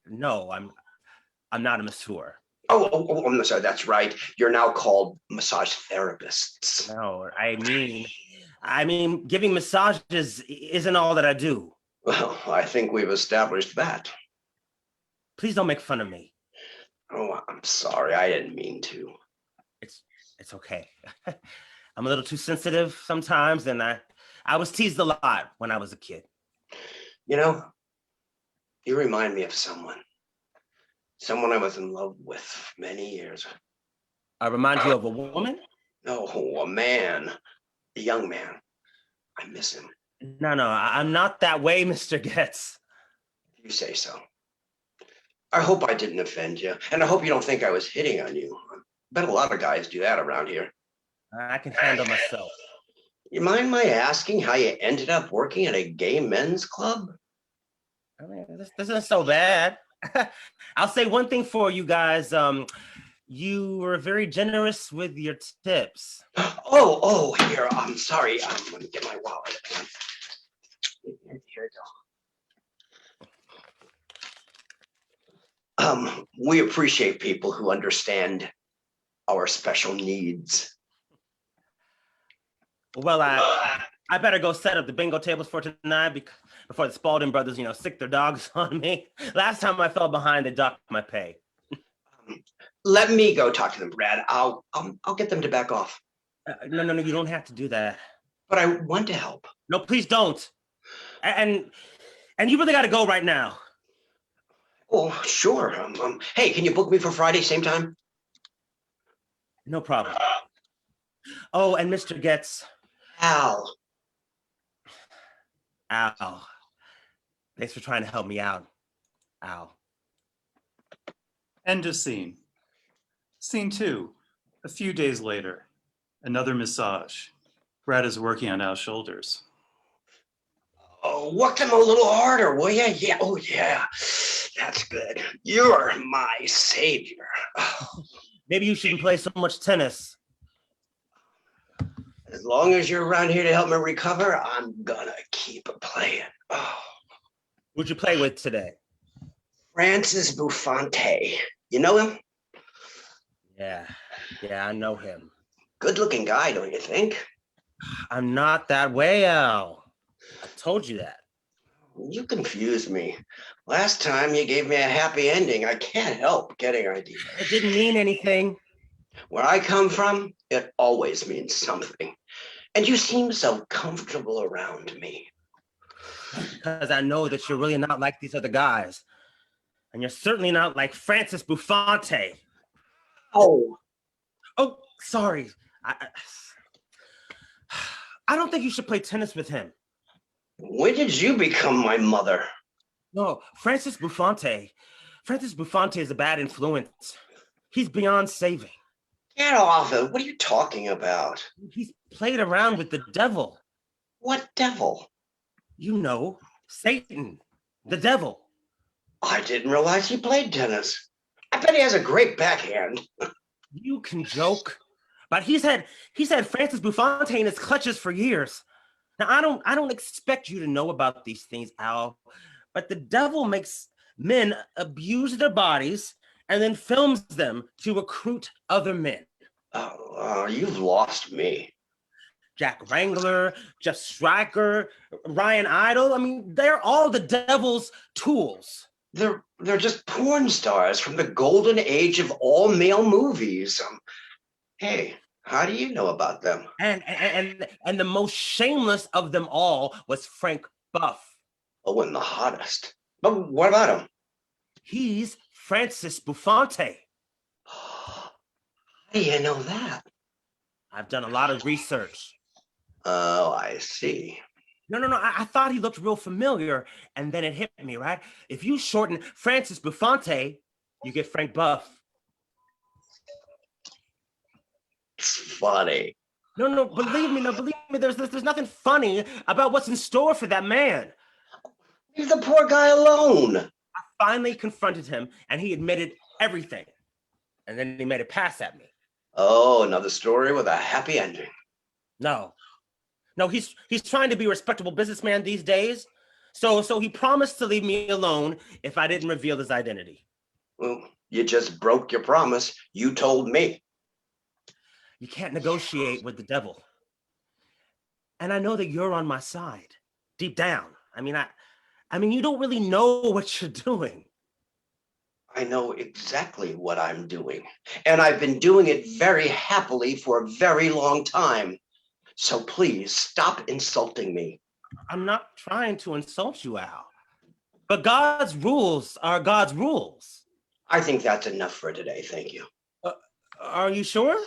No, I'm not a masseur. I'm sorry, that's right. You're now called massage therapists. No, I mean, giving massages isn't all that I do. Well, I think we've established that. Please don't make fun of me. Oh, I'm sorry. I didn't mean to. It's okay. I'm a little too sensitive sometimes, and I was teased a lot when I was a kid. You know, you remind me of someone I was in love with many years. I remind you of a woman? No, a man, a young man. I miss him. No, I'm not that way, Mr. Getz. You say so. I hope I didn't offend you, and I hope you don't think I was hitting on you. I bet a lot of guys do that around here. I can handle myself. You mind my asking how you ended up working at a gay men's club? I mean, this isn't so bad. I'll say one thing for you guys. You were very generous with your tips. Oh, here. I'm sorry. Let me get my wallet. Here we go. We appreciate people who understand our special needs. Well, I better go set up the bingo tables for tonight before the Spalding brothers, sick their dogs on me. Last time I fell behind, they docked my pay. Let me go talk to them, Brad. I'll get them to back off. No, you don't have to do that. But I want to help. No, please don't. And you really got to go right now. Oh, sure. Hey, can you book me for Friday, same time? No problem. Oh, and Mr. Getz. Al. Thanks for trying to help me out, Al. End of scene. Scene 2. A few days later. Another massage. Brad is working on Al's shoulders. Oh, work them a little harder, will you? Yeah. Oh, yeah. That's good. You're my savior. Maybe you shouldn't play so much tennis. As long as you're around here to help me recover, I'm gonna keep playing. Oh. Who'd you play with today? Francis Buffante. You know him? Yeah, I know him. Good-looking guy, don't you think? I'm not that way, Al. I told you that. You confused me. Last time you gave me a happy ending. I can't help getting ideas. It didn't mean anything. Where I come from, it always means something. And you seem so comfortable around me. Because I know that you're really not like these other guys. And you're certainly not like Francis Buffante. Oh, sorry. I don't think you should play tennis with him. When did you become my mother? No, Francis Buffante is a bad influence. He's beyond saving. Get off it. What are you talking about? He's played around with the devil. What devil? You know, Satan, the devil. I didn't realize he played tennis. I bet he has a great backhand. You can joke, but he's had Francis Buffante in his clutches for years. Now, I don't expect you to know about these things, Al, but the devil makes men abuse their bodies and then films them to recruit other men. Oh, you've lost me. Jack Wrangler, Jeff Stryker, Ryan Idle. I mean, they're all the devil's tools. They're just porn stars from the golden age of all male movies. Hey, how do you know about them? And the most shameless of them all was Frank Buff. Oh, and the hottest. But what about him? He's Francis Buffante. How do you know that? I've done a lot of research. Oh, I see. No. I thought he looked real familiar, and then it hit me, right? If you shorten Francis Buffante, you get Frank Buff. It's funny. No, believe me, there's nothing funny about what's in store for that man. Leave the poor guy alone. I finally confronted him, and he admitted everything. And then he made a pass at me. Oh, another story with a happy ending. No, he's trying to be a respectable businessman these days. So he promised to leave me alone if I didn't reveal his identity. Well, you just broke your promise. You told me. You can't negotiate with the devil. And I know that you're on my side, deep down. I mean, you don't really know what you're doing. I know exactly what I'm doing, and I've been doing it very happily for a very long time. So please stop insulting me. I'm not trying to insult you, Al. But God's rules are God's rules. I think that's enough for today. Thank you. Are you sure?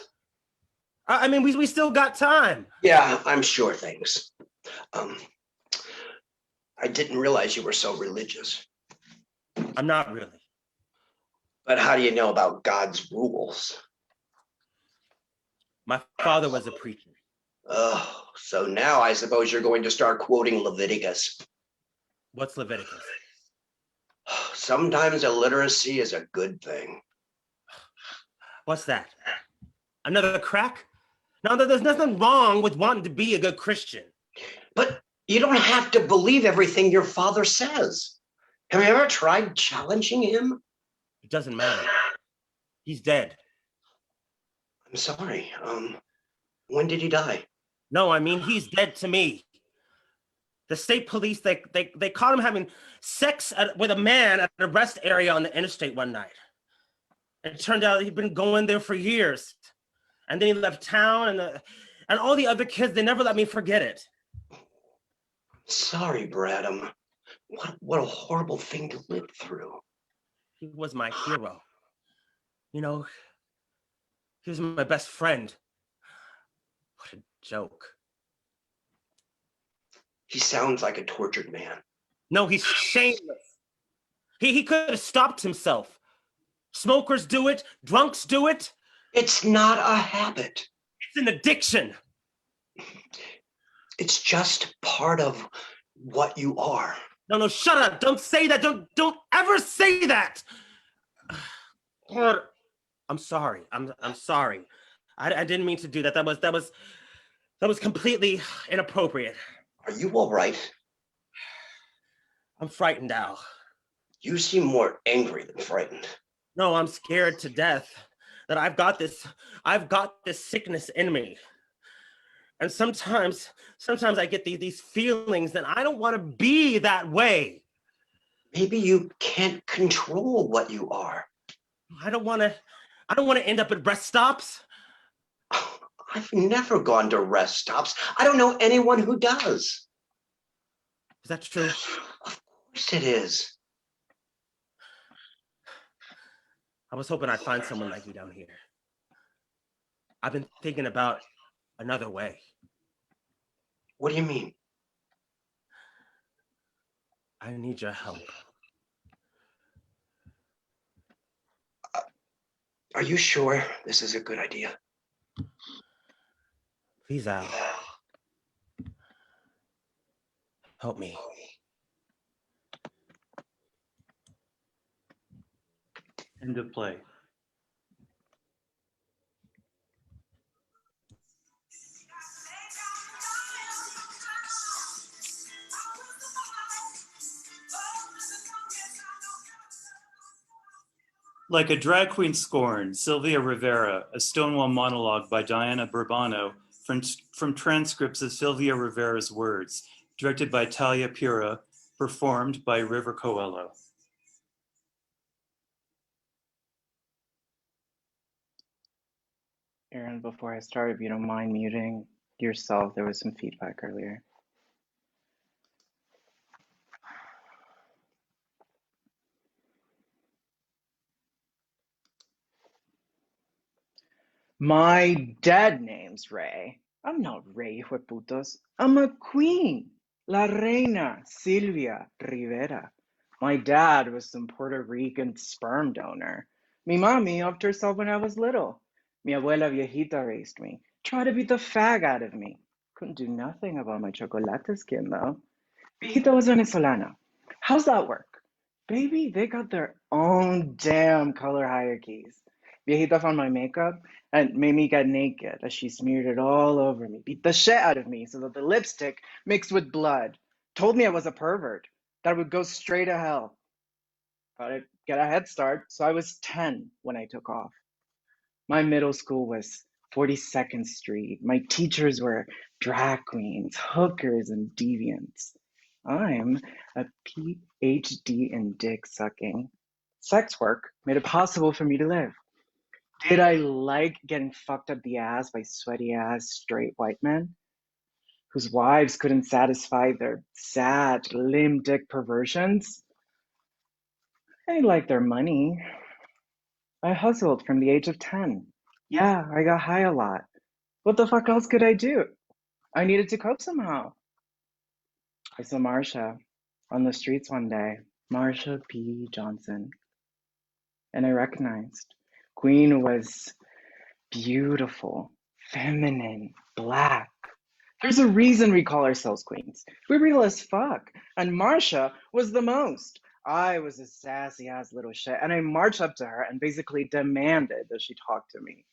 I mean, we still got time. Yeah, I'm sure. Thanks. I didn't realize you were so religious. I'm not really. But how do you know about God's rules? My father was a preacher. Oh, so now I suppose you're going to start quoting Leviticus. What's Leviticus? Sometimes illiteracy is a good thing. What's that? Another crack? No, there's nothing wrong with wanting to be a good Christian. But you don't have to believe everything your father says. Have you ever tried challenging him? It doesn't matter. He's dead. I'm sorry. When did he die? No, I mean, he's dead to me. The state police, they caught him having sex with a man at a rest area on the interstate one night. And it turned out he'd been going there for years. And then he left town, and all the other kids, they never let me forget it. Sorry, Bradham. What a horrible thing to live through. He was my hero. You know, he was my best friend. What a joke. He sounds like a tortured man. No, he's shameless. He could have stopped himself. Smokers do it, drunks do it. It's not a habit. It's an addiction. It's just part of what you are. No, shut up. Don't say that. Don't ever say that. I'm sorry. I'm sorry. I didn't mean to do that. That was completely inappropriate. Are you all right? I'm frightened, Al. You seem more angry than frightened. No, I'm scared to death that I've got this sickness in me. And sometimes I get these feelings that I don't want to be that way. Maybe you can't control what you are. I don't want to end up at rest stops. I've never gone to rest stops. I don't know anyone who does. Is that true? Of course it is. I was hoping I'd find someone like you down here. I've been thinking about another way. What do you mean? I need your help. Are you sure this is a good idea? Please, Al. Help me. End of play. Like a Drag Queen Scorned, Sylvia Rivera, a Stonewall monologue by Diana Burbano from transcripts of Sylvia Rivera's words, directed by Talia Pura, performed by River Coello. Aaron, before I start, if you don't mind muting yourself, there was some feedback earlier. My dead name's Ray. I'm not Ray, hueputos. I'm a queen. La Reina Sylvia Rivera. My dad was some Puerto Rican sperm donor. Mi mami upped herself when I was little. Mi abuela viejita raised me. Tried to beat the fag out of me. Couldn't do nothing about my chocolate skin, though. Viejita was Venezolana. How's that work? Baby, they got their own damn color hierarchies. Viejita found my makeup and made me get naked as she smeared it all over me, beat the shit out of me so that the lipstick mixed with blood. Told me I was a pervert. that would go straight to hell. Thought I'd get a head start, so I was 10 when I took off. My middle school was 42nd Street. My teachers were drag queens, hookers, and deviants. I'm a PhD in dick sucking. Sex work made it possible for me to live. Did I like getting fucked up the ass by sweaty ass straight white men whose wives couldn't satisfy their sad, limp dick perversions? I liked their money. I hustled from the age of 10. Yeah, I got high a lot. What the fuck else could I do? I needed to cope somehow. I saw Marsha on the streets one day, Marsha P. Johnson, and I recognized Queen was beautiful, feminine, black. There's a reason we call ourselves queens. We're real as fuck. And Marsha was the most. I was a sassy ass little shit, and I marched up to her and basically demanded that she talk to me.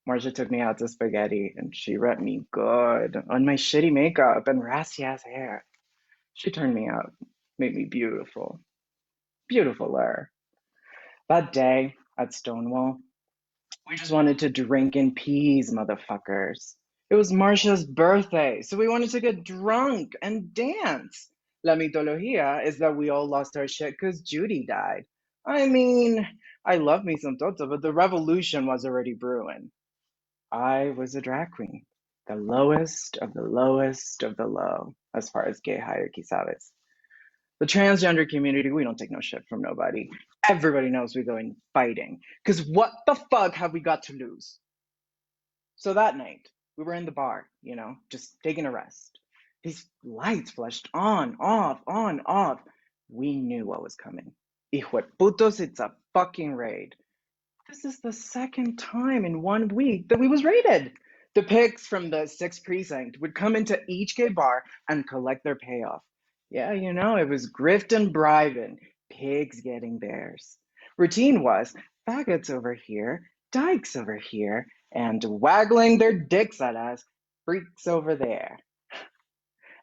Marsha took me out to spaghetti, and she rent me good on my shitty makeup and rassy ass hair. She turned me out, made me beautiful. Beautifuler. That day at Stonewall, we just wanted to drink in peace, motherfuckers. It was Marsha's birthday, so we wanted to get drunk and dance. La mitología is that we all lost our shit because Judy died. I mean, I love me some Tota, but the revolution was already brewing. I was a drag queen, the lowest of the lowest of the low, as far as gay hierarchy sabes. The transgender community, we don't take no shit from nobody. Everybody knows we go in fighting. Because what the fuck have we got to lose? So that night, we were in the bar, just taking a rest. These lights flashed on, off, on, off. We knew what was coming. Hijo de putos, it's a fucking raid. This is the second time in 1 week that we was raided. The pigs from the 6th precinct would come into each gay bar and collect their payoff. Yeah, it was grift and bribing, pigs getting theirs. Routine was faggots over here, dykes over here, and waggling their dicks at us, freaks over there.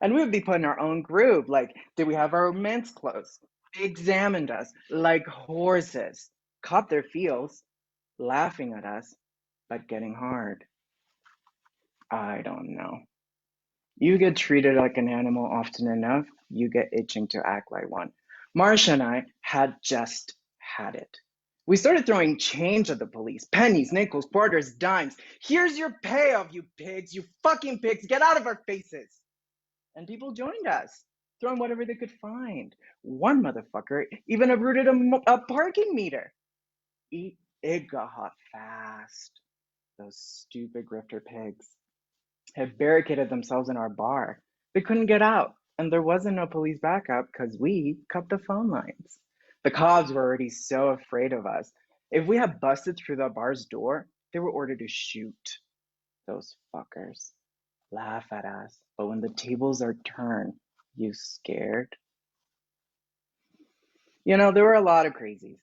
And we would be put in our own groove, like, did we have our men's clothes? They examined us like horses, caught their feels, laughing at us, but getting hard. I don't know. You get treated like an animal often enough, you get itching to act like one. Marsha and I had just had it. We started throwing change at the police. Pennies, nickels, quarters, dimes. Here's your payoff, you pigs, you fucking pigs. Get out of our faces. And people joined us, throwing whatever they could find. One motherfucker even uprooted a parking meter. It got hot fast. Those stupid grifter pigs had barricaded themselves in our bar. They couldn't get out, and there wasn't no police backup because we cut the phone lines. The cops were already so afraid of us. If we had busted through the bar's door, they were ordered to shoot. Those fuckers laugh at us, but when the tables are turned, you scared? There were a lot of crazies.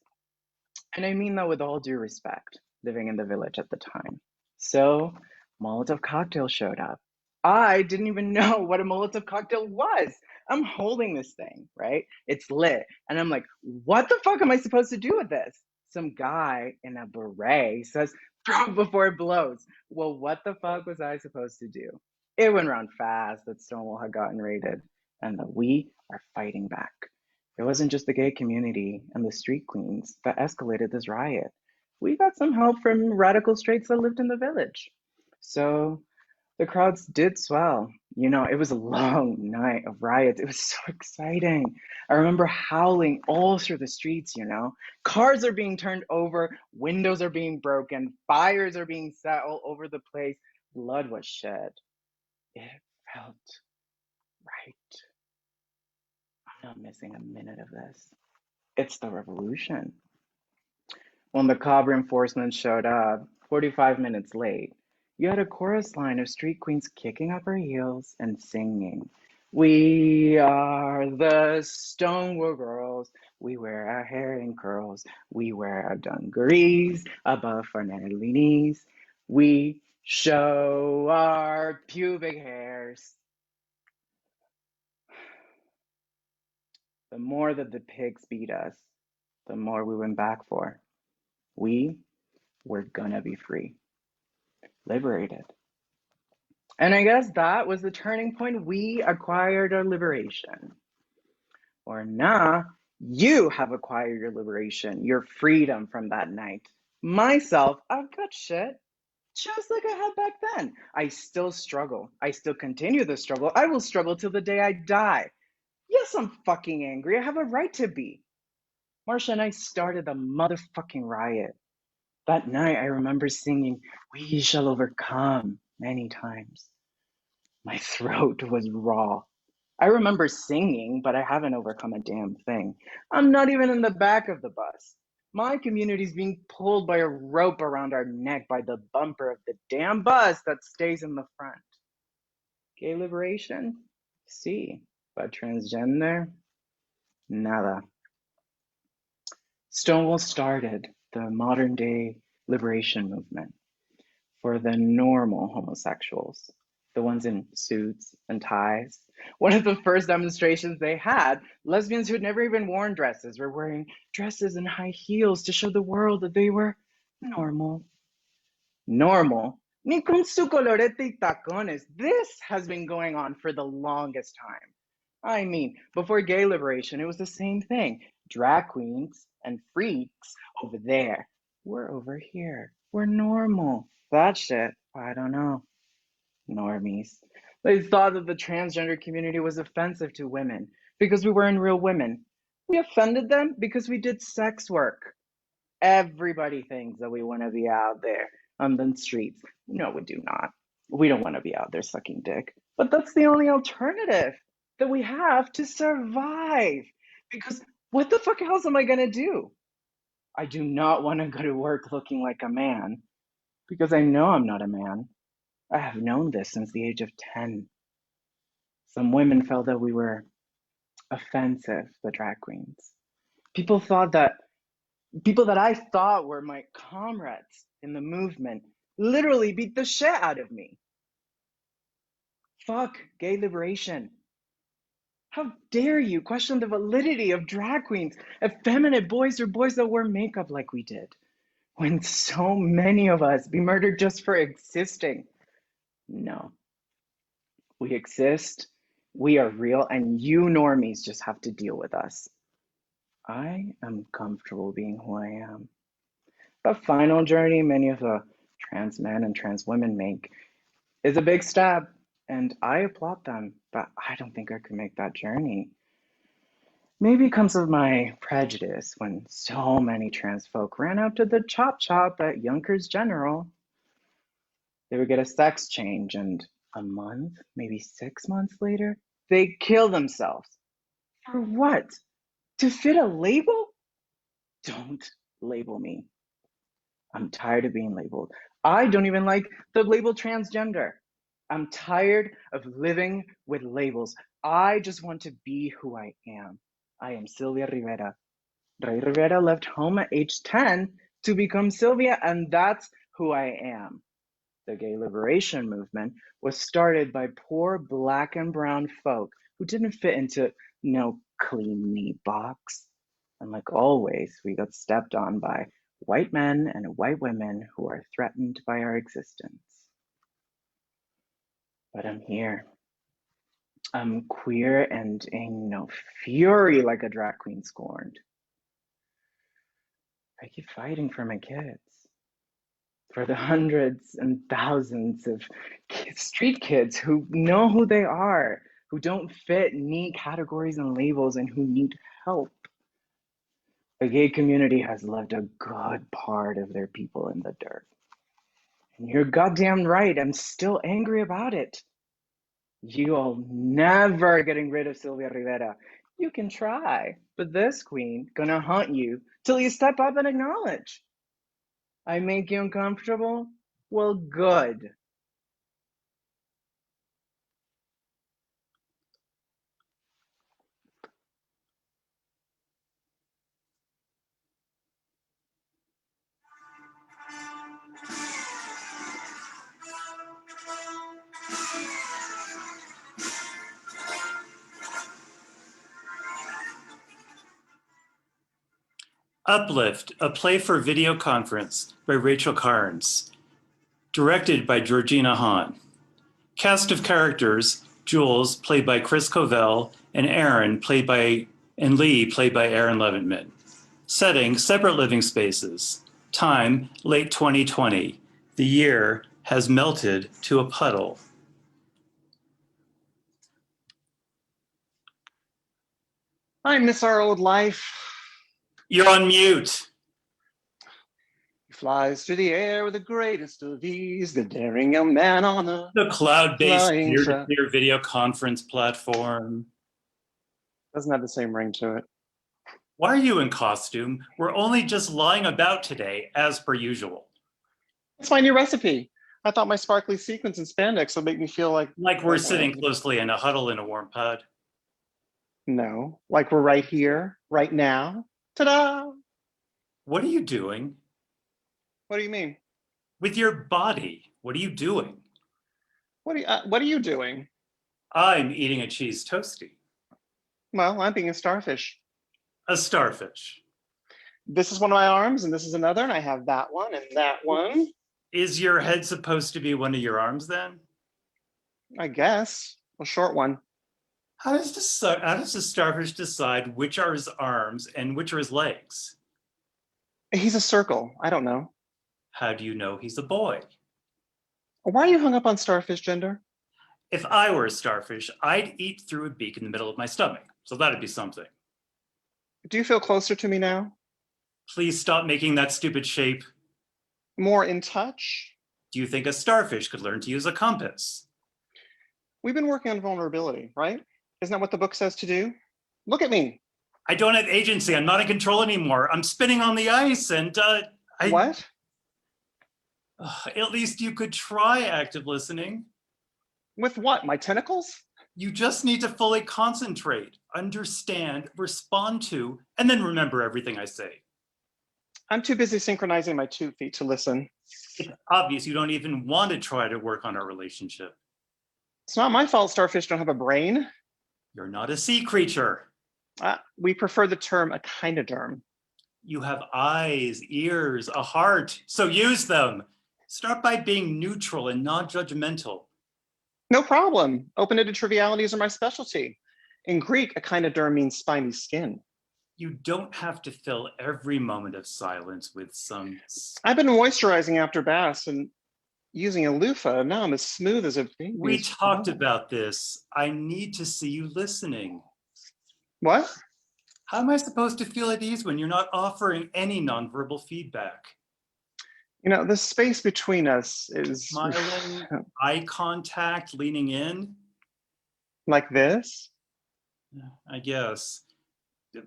And I mean that with all due respect, living in the village at the time. So, Molotov cocktail showed up. I didn't even know what a Molotov cocktail was. I'm holding this thing, right? It's lit. And I'm like, what the fuck am I supposed to do with this? Some guy in a beret says, throw it before it blows. Well, what the fuck was I supposed to do? It went around fast that Stonewall had gotten raided and that we are fighting back. It wasn't just the gay community and the street queens that escalated this riot. We got some help from radical straights that lived in the village. So the crowds did swell. It was a long night of riots. It was so exciting. I remember howling all through the streets, Cars are being turned over, windows are being broken, fires are being set all over the place. Blood was shed. It felt right. I'm not missing a minute of this. It's the revolution. When the cop reinforcement showed up, 45 minutes late, you had a chorus line of street queens kicking up her heels and singing, "We are the Stonewall girls. We wear our hair in curls. We wear our dungarees above our nearly knees. We show our pubic hairs." The more that the pigs beat us, the more we went back for. We were gonna be free, liberated. And I guess that was the turning point. We acquired our liberation. Or nah, you have acquired your liberation, your freedom from that night. Myself, I've got shit, just like I had back then. I still struggle. I still continue the struggle. I will struggle till the day I die. Yes, I'm fucking angry. I have a right to be. Marsha and I started a motherfucking riot. That night, I remember singing, "We shall overcome," many times. My throat was raw. I remember singing, but I haven't overcome a damn thing. I'm not even in the back of the bus. My community's being pulled by a rope around our neck by the bumper of the damn bus that stays in the front. Gay liberation? Sí. But transgender? Nada. Stonewall started the modern day liberation movement for the normal homosexuals, the ones in suits and ties. One of the first demonstrations they had, lesbians who had never even worn dresses were wearing dresses and high heels to show the world that they were normal. Normal? Ni con su colorete y tacones. This has been going on for the longest time. I mean, before gay liberation, it was the same thing. Drag queens and freaks over there. We're over here. We're normal. That shit, I don't know. Normies. They thought that the transgender community was offensive to women because we weren't real women. We offended them because we did sex work. Everybody thinks that we want to be out there on the streets. No, we do not. We don't want to be out there sucking dick. But that's the only alternative that we have to survive. Because what the fuck else am I going to do? I do not want to go to work looking like a man because I know I'm not a man. I have known this since the age of 10. Some women felt that we were offensive, the drag queens. People that I thought were my comrades in the movement literally beat the shit out of me. Fuck gay liberation. How dare you question the validity of drag queens, effeminate boys or boys that wear makeup like we did, when so many of us be murdered just for existing? No. We exist, we are real, and you normies just have to deal with us. I am comfortable being who I am. The final journey many of the trans men and trans women make is a big step, and I applaud them, but I don't think I could make that journey. Maybe it comes of my prejudice when so many trans folk ran out to the chop chop at Yonkers General. They would get a sex change, and a month, maybe 6 months later, they kill themselves. For what? To fit a label? Don't label me. I'm tired of being labeled. I don't even like the label transgender. I'm tired of living with labels. I just want to be who I am. I am Sylvia Rivera. Ray Rivera left home at age 10 to become Sylvia, and that's who I am. The gay liberation movement was started by poor black and brown folk who didn't fit into no clean, neat box. And like always, we got stepped on by white men and white women who are threatened by our existence. But I'm here. I'm queer and in no fury like a drag queen scorned. I keep fighting for my kids, for the hundreds and thousands of street kids who know who they are, who don't fit neat categories and labels, and who need help. The gay community has left a good part of their people in the dirt. And you're goddamn right, I'm still angry about it. You all never getting rid of Sylvia Rivera. You can try, but this queen gonna haunt you till you step up and acknowledge. I make you uncomfortable? Well, good. Uplift, a play for video conference by Rachael Carnes. Directed by Georgina Hahn. Cast of characters, Jules, played by Chris Covell, and Lee, played by Aaron Leventman. Setting, separate living spaces. Time, late 2020. The year has melted to a puddle. I miss our old life. You're on mute. He flies through the air with the greatest of ease, the daring young man on a The cloud-based flying peer-to-peer video conference platform. doesn't have the same ring to it. Why are you in costume? We're only just lying about today, as per usual. It's my new recipe. I thought my sparkly sequins and spandex would make me feel like We're sitting closely in a huddle in a warm pod. no, like we're right here, right now. Ta-da! What are you doing? What do you mean? With your body, what are you doing? What are you doing? I'm eating a cheese toasty. Well, I'm being a starfish. A starfish. This is one of my arms, and this is another, and I have that one and that one. Is your head supposed to be one of your arms then? I guess a short one. How does the starfish decide which are his arms and which are his legs? He's a circle. I don't know. How do you know he's a boy? Why are you hung up on starfish gender? If I were a starfish, I'd eat through a beak in the middle of my stomach. So that'd be something. Do you feel closer to me now? Please stop making that stupid shape. More in touch? Do you think a starfish could learn to use a compass? We've been working on vulnerability, right? Isn't that what the book says to do? Look at me. I don't have agency. I'm not in control anymore. I'm spinning on the ice and What? At least you could try active listening. With what? My tentacles? You just need to fully concentrate, understand, respond to, and then remember everything I say. I'm too busy synchronizing my 2 feet to listen. It's obvious you don't even want to try to work on our relationship. It's not my fault starfish don't have a brain. You're not a sea creature. We prefer the term echinoderm. You have eyes, ears, a heart, so use them. Start by being neutral and non-judgmental. No problem. Open-ended trivialities are my specialty. In Greek, echinoderm means spiny skin. You don't have to fill every moment of silence with some... I've been moisturizing after baths and using a loofah. Now I'm as smooth as a baby. We talked about this. I need to see you listening. What? How am I supposed to feel at ease when you're not offering any nonverbal feedback? You know, the space between us is... Smiling, eye contact, leaning in? Like this? I guess.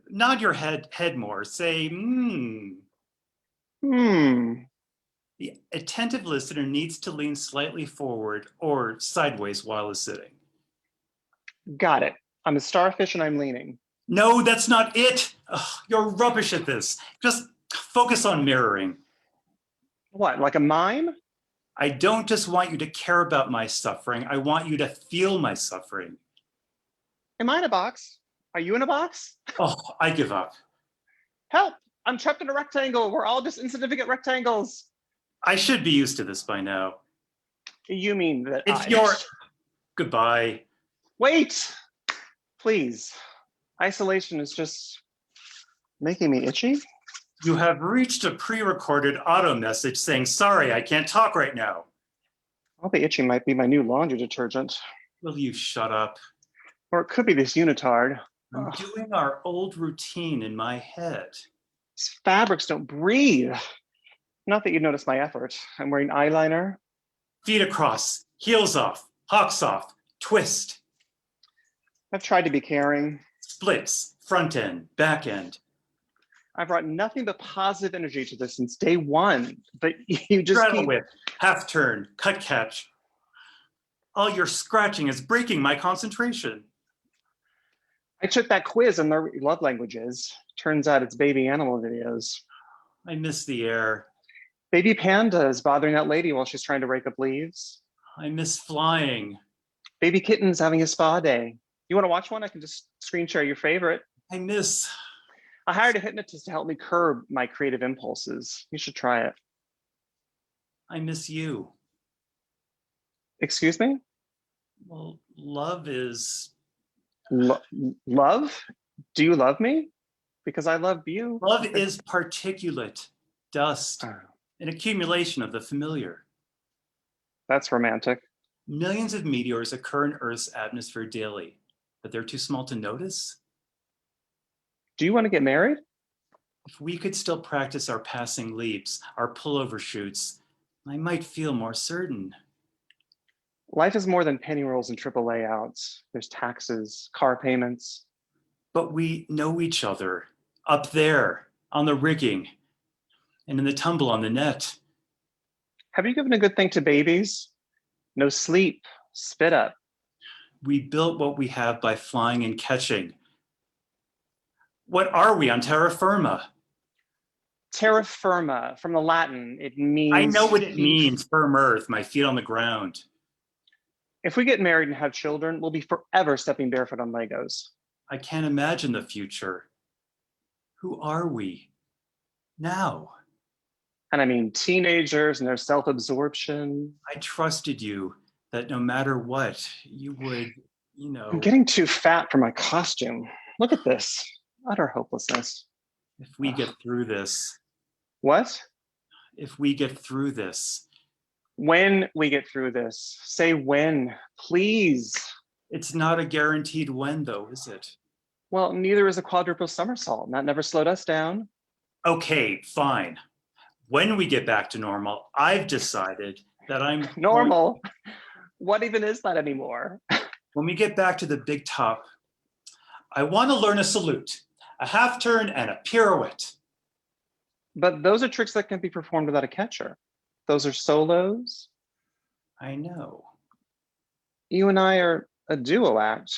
Nod your head more. Say, Hmm. The attentive listener needs to lean slightly forward or sideways while sitting. Got it. I'm a starfish and I'm leaning. No, that's not it. Ugh, you're rubbish at this. Just focus on mirroring. What, like a mime? I don't just want you to care about my suffering. I want you to feel my suffering. Am I in a box? Are you in a box? Oh, I give up. Help! I'm trapped in a rectangle. We're all just insignificant rectangles. I should be used to this by now. You mean that It's your... Goodbye. Wait! Please. Isolation is just making me itchy. You have reached a pre-recorded auto message saying, sorry, I can't talk right now. All the itching might be my new laundry detergent. Will you shut up? Or it could be this unitard. I'm doing our old routine in my head. These fabrics don't breathe. Not that you notice my effort. I'm wearing eyeliner. Feet across, heels off, hocks off, twist. I've tried to be caring. Splits, front end, back end. I've brought nothing but positive energy to this since day one, but you just Straddle keep... whip, half turn, cut catch. All your scratching is breaking my concentration. I took that quiz on their love languages. Turns out it's baby animal videos. I miss the air. Baby panda is bothering that lady while she's trying to rake up leaves. I miss flying. Baby kitten's having a spa day. You want to watch one? I can just screen share your favorite. I miss... I hired a hypnotist to help me curb my creative impulses. You should try it. I miss you. Excuse me? Well, love is Love? Do you love me? Because I love you. love is particulate, dust, Oh, an accumulation of the familiar. that's romantic. Millions of meteors occur in Earth's atmosphere daily, but they're too small to notice. Do you want to get married? If we could still practice our passing leaps, our pullover shoots, I might feel more certain. Life is more than penny rolls and triple layouts. There's taxes, car payments. But we know each other up there on the rigging and in the tumble on the net. Have you given a good think to babies? No sleep, spit up. We built what we have by flying and catching. What are we on terra firma? Terra firma, from the Latin, it means... I know what it means, firm earth, my feet on the ground. If we get married and have children, we'll be forever stepping barefoot on Legos. I can't imagine the future. Who are we now? And I mean teenagers and their self-absorption. I trusted you that no matter what, you would, I'm getting too fat for my costume. Look at this, utter hopelessness. if we get through this, What? if we get through this, When we get through this, say when, please. it's not a guaranteed when though, is it? Well, neither is a quadruple somersault, and that never slowed us down. Okay, fine. When we get back to normal, I've decided that I'm Normal? What even is that anymore? When we get back to the big top, I want to learn a salute, a half turn and a pirouette. But those are tricks that can be performed without a catcher. Those are solos. I know. You and I are a duo act.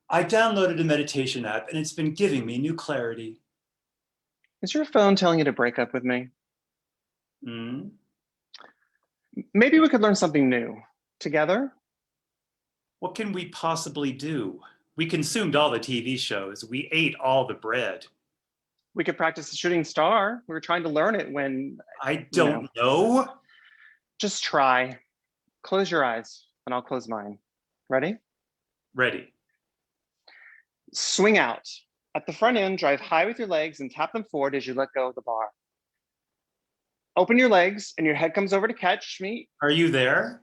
I downloaded a meditation app and it's been giving me new clarity. Is your phone telling you to break up with me? Hmm? Maybe we could learn something new together. What can we possibly do? We consumed all the TV shows. We ate all the bread. We could practice the shooting star. We were trying to learn it when... I don't know. Just try. Close your eyes and I'll close mine. Ready? Ready. Swing out. At the front end, drive high with your legs and tap them forward as you let go of the bar. Open your legs and your head comes over to catch me. Are you there?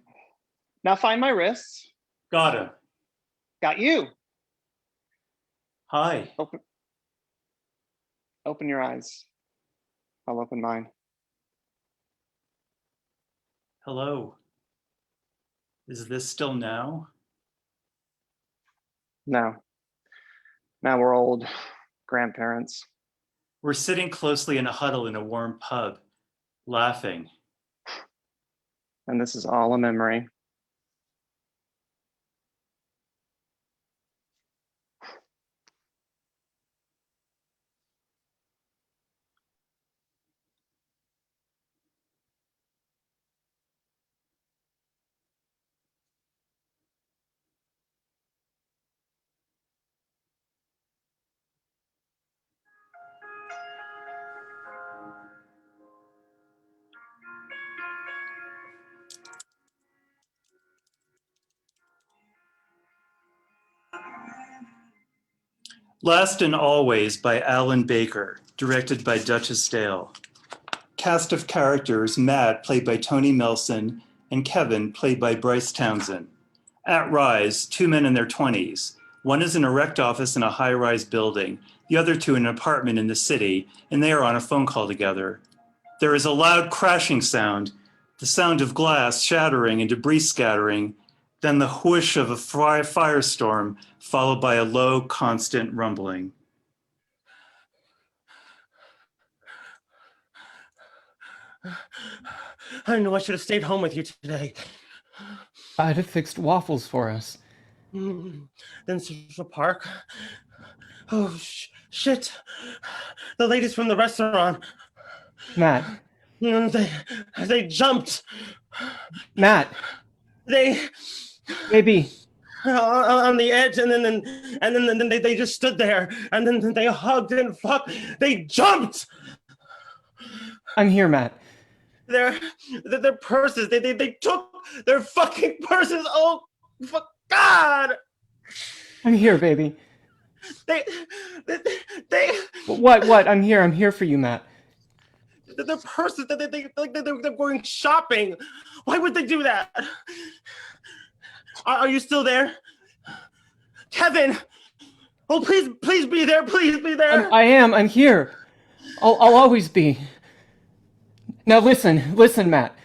Now find my wrists. Got him. Got you. Hi. Open your eyes. I'll open mine. Hello. Is this still now? No. Now we're old grandparents. We're sitting closely in a huddle in a warm pub, laughing. And this is all a memory. Last and Always by Allan Baker, directed by Duchess Dale. Cast of characters, Matt, played by Tony Melson, and Kevin, played by Bryce Townsend. At Rise, two men in their 20s. One is in a rec office in a high-rise building, the other two in an apartment in the city, and they are on a phone call together. There is a loud crashing sound, the sound of glass shattering and debris scattering, then the whoosh of a firestorm, followed by a low, constant rumbling. I knew I should have stayed home with you today. I'd have fixed waffles for us. Then Central Park. Oh, shit. The ladies from the restaurant. Matt. They jumped. Matt. They... Baby. on the edge, and then they just stood there, and then they hugged and fuck. They jumped. I'm here, Matt. Their purses. They took their fucking purses. Oh, fuck God. I'm here, baby. They. What? I'm here. I'm here for you, Matt. Their purses. They're going shopping. Why would they do that? Are you still there, Kevin? Oh, please be there. Please be there. I am. I'm here. I'll always be. Now listen, Matt.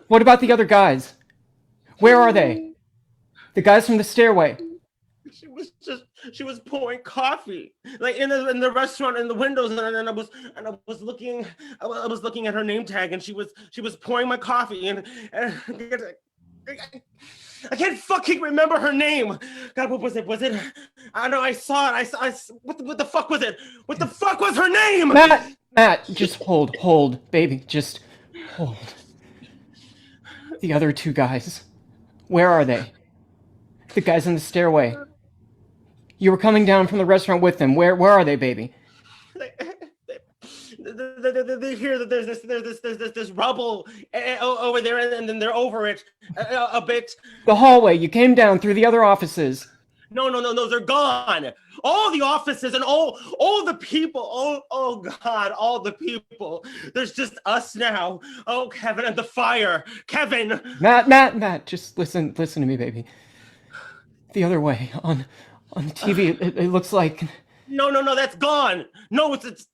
What about the other guys? Where are they? The guys from the stairway. She was pouring coffee, like in the restaurant, in the windows, and I was looking at her name tag, and she was pouring my coffee, and I can't fucking remember her name. God, what was it? I know I saw it. What the fuck was it? What the fuck was her name? Matt, just hold, baby, just hold. The other two guys, where are they? The guys in the stairway. You were coming down from the restaurant with them. Where are they, baby? They hear that there's this rubble over there, and then they're over it a bit. The hallway. You came down through the other offices. No, they're gone. All the offices and all the people. Oh God, all the people. There's just us now. Oh, Kevin, and the fire. Kevin. Matt, just listen to me, baby. The other way on the TV, it looks like. No, that's gone. No, it's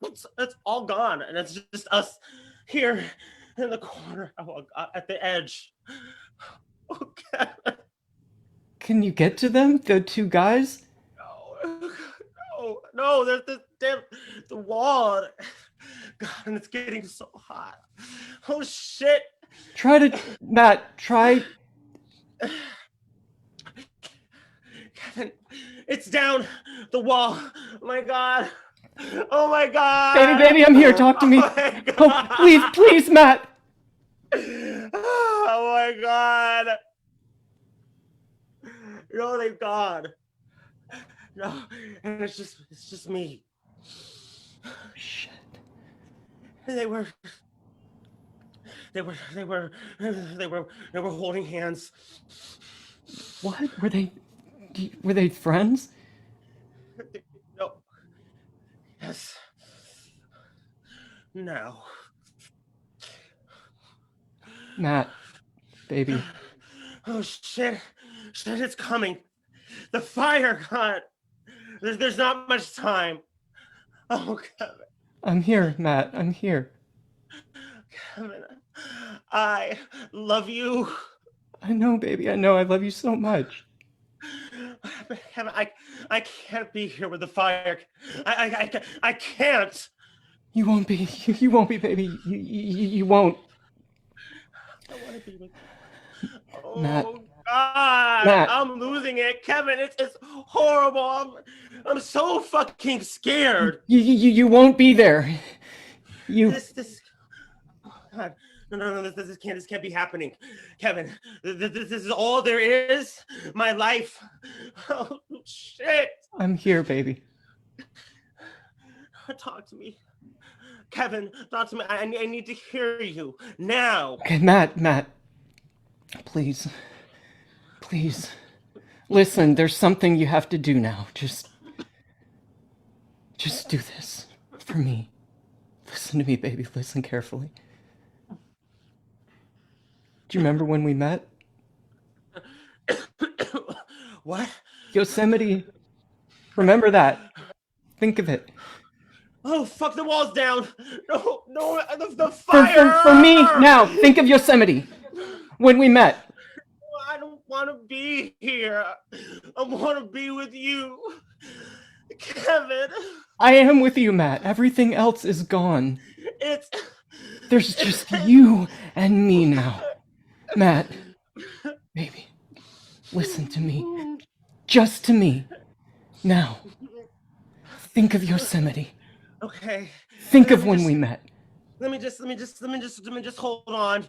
all gone, and it's just us here in the corner, at the edge. Oh, Kevin. Can you get to them, the two guys? No, there's this damn the wall. God, and it's getting so hot. Oh shit. Matt, try. Kevin, it's down the wall. Oh my God. Baby, I'm here. Talk to me. Oh, please, Matt. Oh my God. No, they've gone. No, and it's just me. Shit. They were holding hands. What? Were they friends? No. Yes. No. Matt, baby. Oh shit, it's coming. The fire, God. There's not much time. Oh, Kevin. I'm here, Matt. I'm here. Kevin, I love you. I know, baby. I know. I love you so much. Kevin, I can't be here with the fire. I can't. You won't be. You won't be, baby. You won't. I want to be with you. Oh, Matt. God. Matt. I'm losing it. Kevin, it's horrible. I'm so fucking scared. You won't be there. This God. No, this can't be happening. Kevin, this is all there is? My life? Oh, shit. I'm here, baby. Talk to me. Kevin, talk to me. I need to hear you now. Okay, Matt. Please. Listen, there's something you have to do now. Just do this for me. Listen to me, baby. Listen carefully. Do you remember when we met? What? Yosemite. Remember that. Think of it. Oh, fuck, the wall's down. No, the fire. For me, now, think of Yosemite. When we met. I don't want to be here. I want to be with you. Kevin. I am with you, Matt. Everything else is gone. There's just you and me now. Matt, baby, listen to me. Just to me. Now, think of Yosemite. Okay. Think of when we met. Let me just hold on.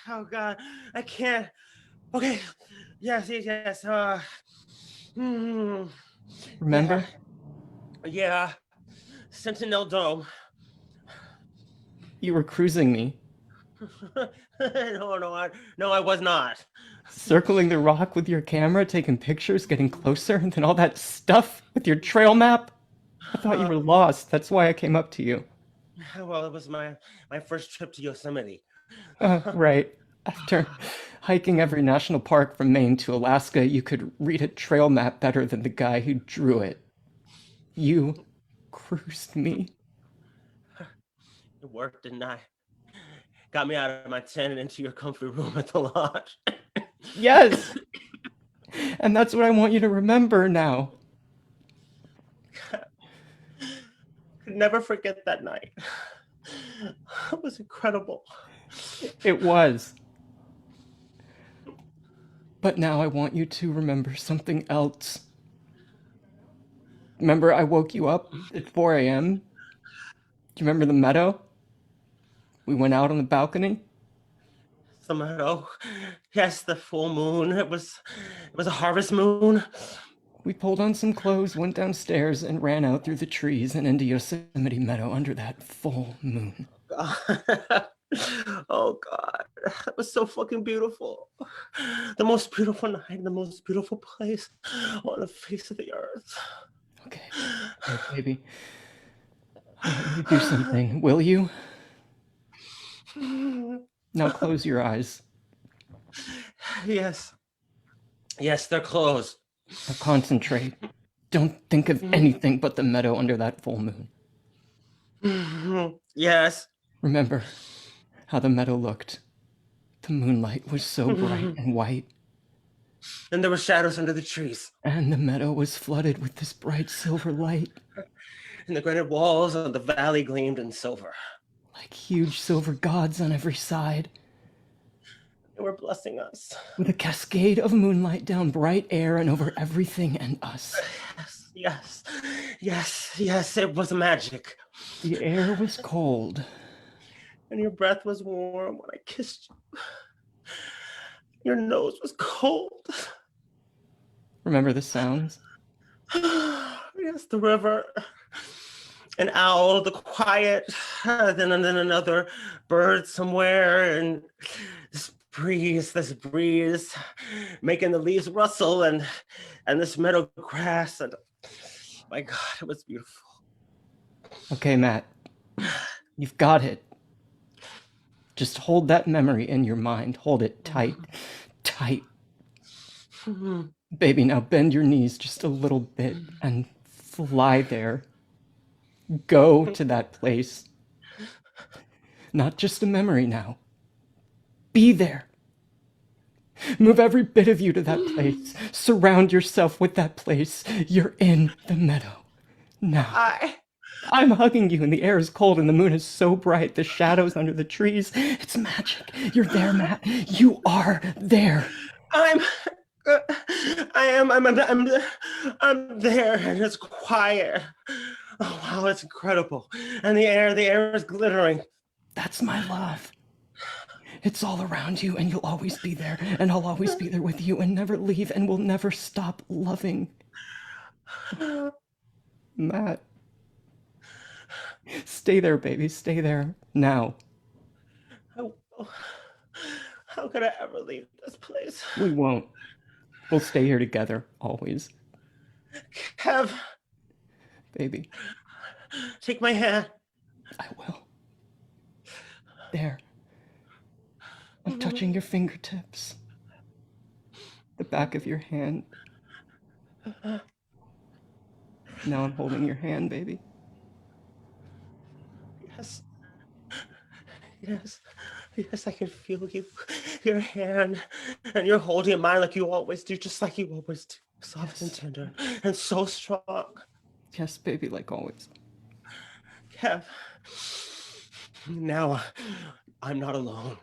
Oh God, I can't Okay. Yes. Hmm. Remember? Yeah. Sentinel Dome. You were cruising me, No, I was not. circling the rock with your camera, taking pictures, getting closer, and then all that stuff with your trail map. I thought you were lost. That's why I came up to you. Well, it was my first trip to Yosemite. Right. After hiking every national park from Maine to Alaska, you could read a trail map better than the guy who drew it. You cruised me. It worked, didn't I? Got me out of my tent and into your comfy room at the lodge. Yes! And that's what I want you to remember now. Could never forget that night. It was incredible. It was. But now I want you to remember something else. Remember I woke you up at 4 a.m.? Do you remember the meadow? We went out on the balcony? The meadow. Yes, the full moon. It was a harvest moon. We pulled on some clothes, went downstairs, and ran out through the trees and into Yosemite Meadow under that full moon. Oh God, that was so fucking beautiful. The most beautiful night, the most beautiful place on the face of the earth. Okay, baby. I want you to do something, will you? Now close your eyes. Yes, they're closed. Now concentrate. Don't think of anything but the meadow under that full moon. Yes. Remember how the meadow looked. The moonlight was so bright and white. And there were shadows under the trees. And the meadow was flooded with this bright silver light. And the granite walls of the valley gleamed in silver. Like huge silver gods on every side. They were blessing us. With a cascade of moonlight down bright air and over everything and us. Yes, it was magic. The air was cold. And your breath was warm when I kissed you. Your nose was cold. Remember the sounds? Yes, the river. An owl, the quiet, then another bird somewhere, and this breeze making the leaves rustle, and this meadow grass, and my God, it was beautiful. Okay, Matt, you've got it. Just hold that memory in your mind. Hold it tight. Baby, now bend your knees just a little bit and fly there. Go to that place. Not just a memory now. Be there. Move every bit of you to that place. Surround yourself with that place. You're in the meadow. Now. I'm hugging you and the air is cold and the moon is so bright. The shadows under the trees. It's magic. You're there, Matt. You are there. I'm there, and it's quiet. Oh wow, it's incredible. And the air is glittering. That's my love. It's all around you, and you'll always be there, and I'll always be there with you and never leave, and we'll never stop loving. Matt. Stay there, baby. Stay there. Now. How could I ever leave this place? We won't. We'll stay here together, always. Kev. Baby. Take my hand. I will. There. I'm touching your fingertips. The back of your hand. Now I'm holding your hand, baby. Yes, I can feel you. Your hand. And you're holding mine like you always do, just like you always do. Soft and tender and so strong. Yes, baby, like always. Kev. Now I'm not alone.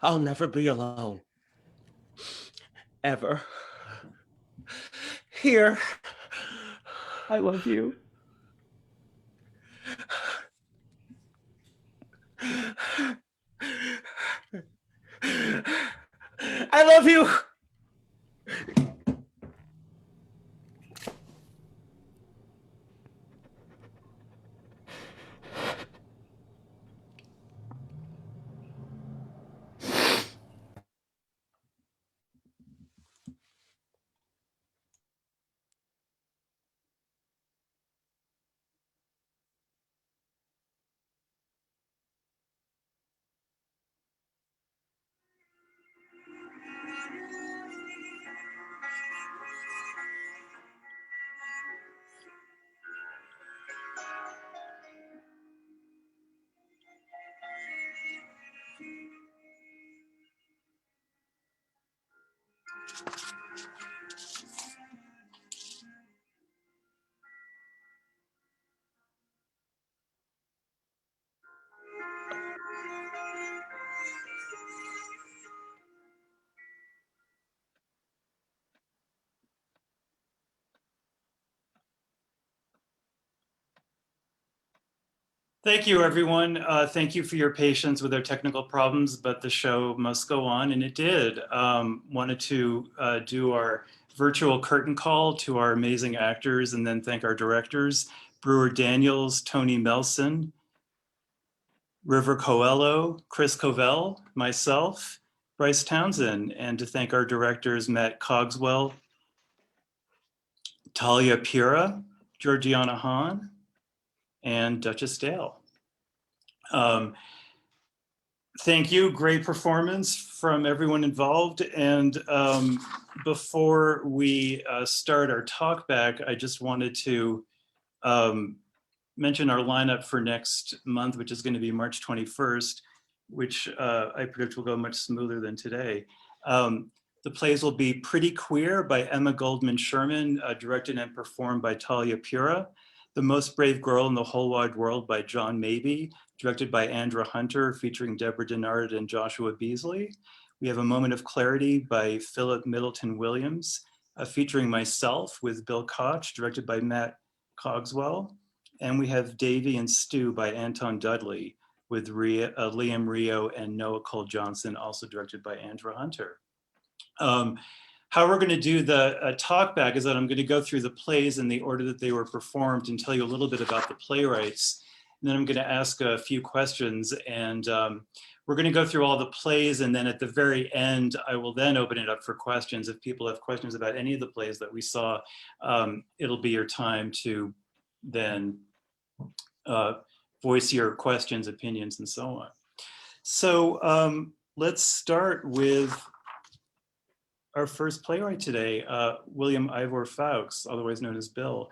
I'll never be alone. Ever. Here. I love you. I love you. Thank you, everyone. Thank you for your patience with our technical problems, but the show must go on, and it did. Wanted to do our virtual curtain call to our amazing actors and then thank our directors, Brewer Daniels, Tony Melson, River Coello, Chris Covell, myself, Bryce Townsend, and to thank our directors, Matthew Cogswell, Talia Pura, Georgina Hahn, and Duchess Dale. Thank you, great performance from everyone involved. And before we start our talk back, I just wanted to mention our lineup for next month, which is going to be March 21st, which I predict will go much smoother than today. The plays will be Pretty Queer by Emma Goldman Sherman, directed and performed by Talia Pura. The Most Brave Girl in the Whole Wide World by John Mabey, directed by Andra Hunter, featuring Deborah Denard and Joshua Beasley. We have A Moment of Clarity by Philip Middleton Williams, featuring myself with Bill Koch, directed by Matthew Cogswell. And we have Davy and Stu by Anton Dudley, with Liam Rio and Noah Cole Johnson, also directed by Andra Hunter. How we're going to do the talk back is that I'm going to go through the plays in the order that they were performed and tell you a little bit about the playwrights. And then I'm going to ask a few questions, and we're going to go through all the plays, and then at the very end, I will then open it up for questions. If people have questions about any of the plays that we saw, it'll be your time to then voice your questions, opinions, and so on. So let's start with our first playwright today, William Ivor Fowkes, otherwise known as Bill.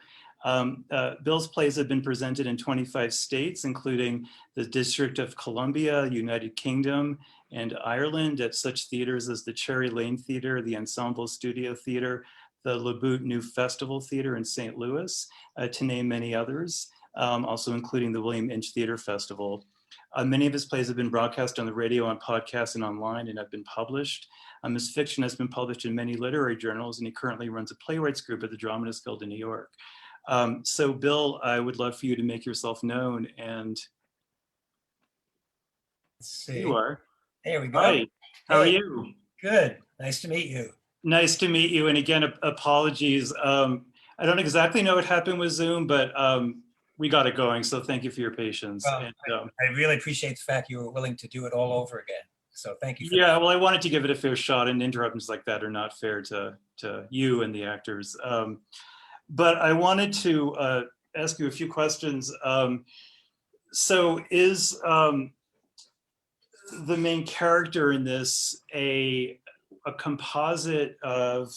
Bill's plays have been presented in 25 states, including the District of Columbia, United Kingdom, and Ireland at such theaters as the Cherry Lane Theater, the Ensemble Studio Theater, the LeBoot New Festival Theater in St. Louis, to name many others, also including the William Inch Theater Festival. Many of his plays have been broadcast on the radio, on podcasts, and online, and have been published. His fiction has been published in many literary journals, and he currently runs a playwrights group at the Dramatists Guild in New York. So Bill, I would love for you to make yourself known, and let's see. You are. There we go. Hi, how are Hey, you? Good, nice to meet you. Nice to meet you, and again, apologies. I don't exactly know what happened with Zoom, but we got it going, so thank you for your patience. Well, And, I really appreciate the fact you were willing to do it all over again. So thank you for yeah, that. well, I wanted to give it a fair shot, and interruptions like that are not fair to you and the actors. But I wanted to ask you a few questions. So is the main character in this a composite of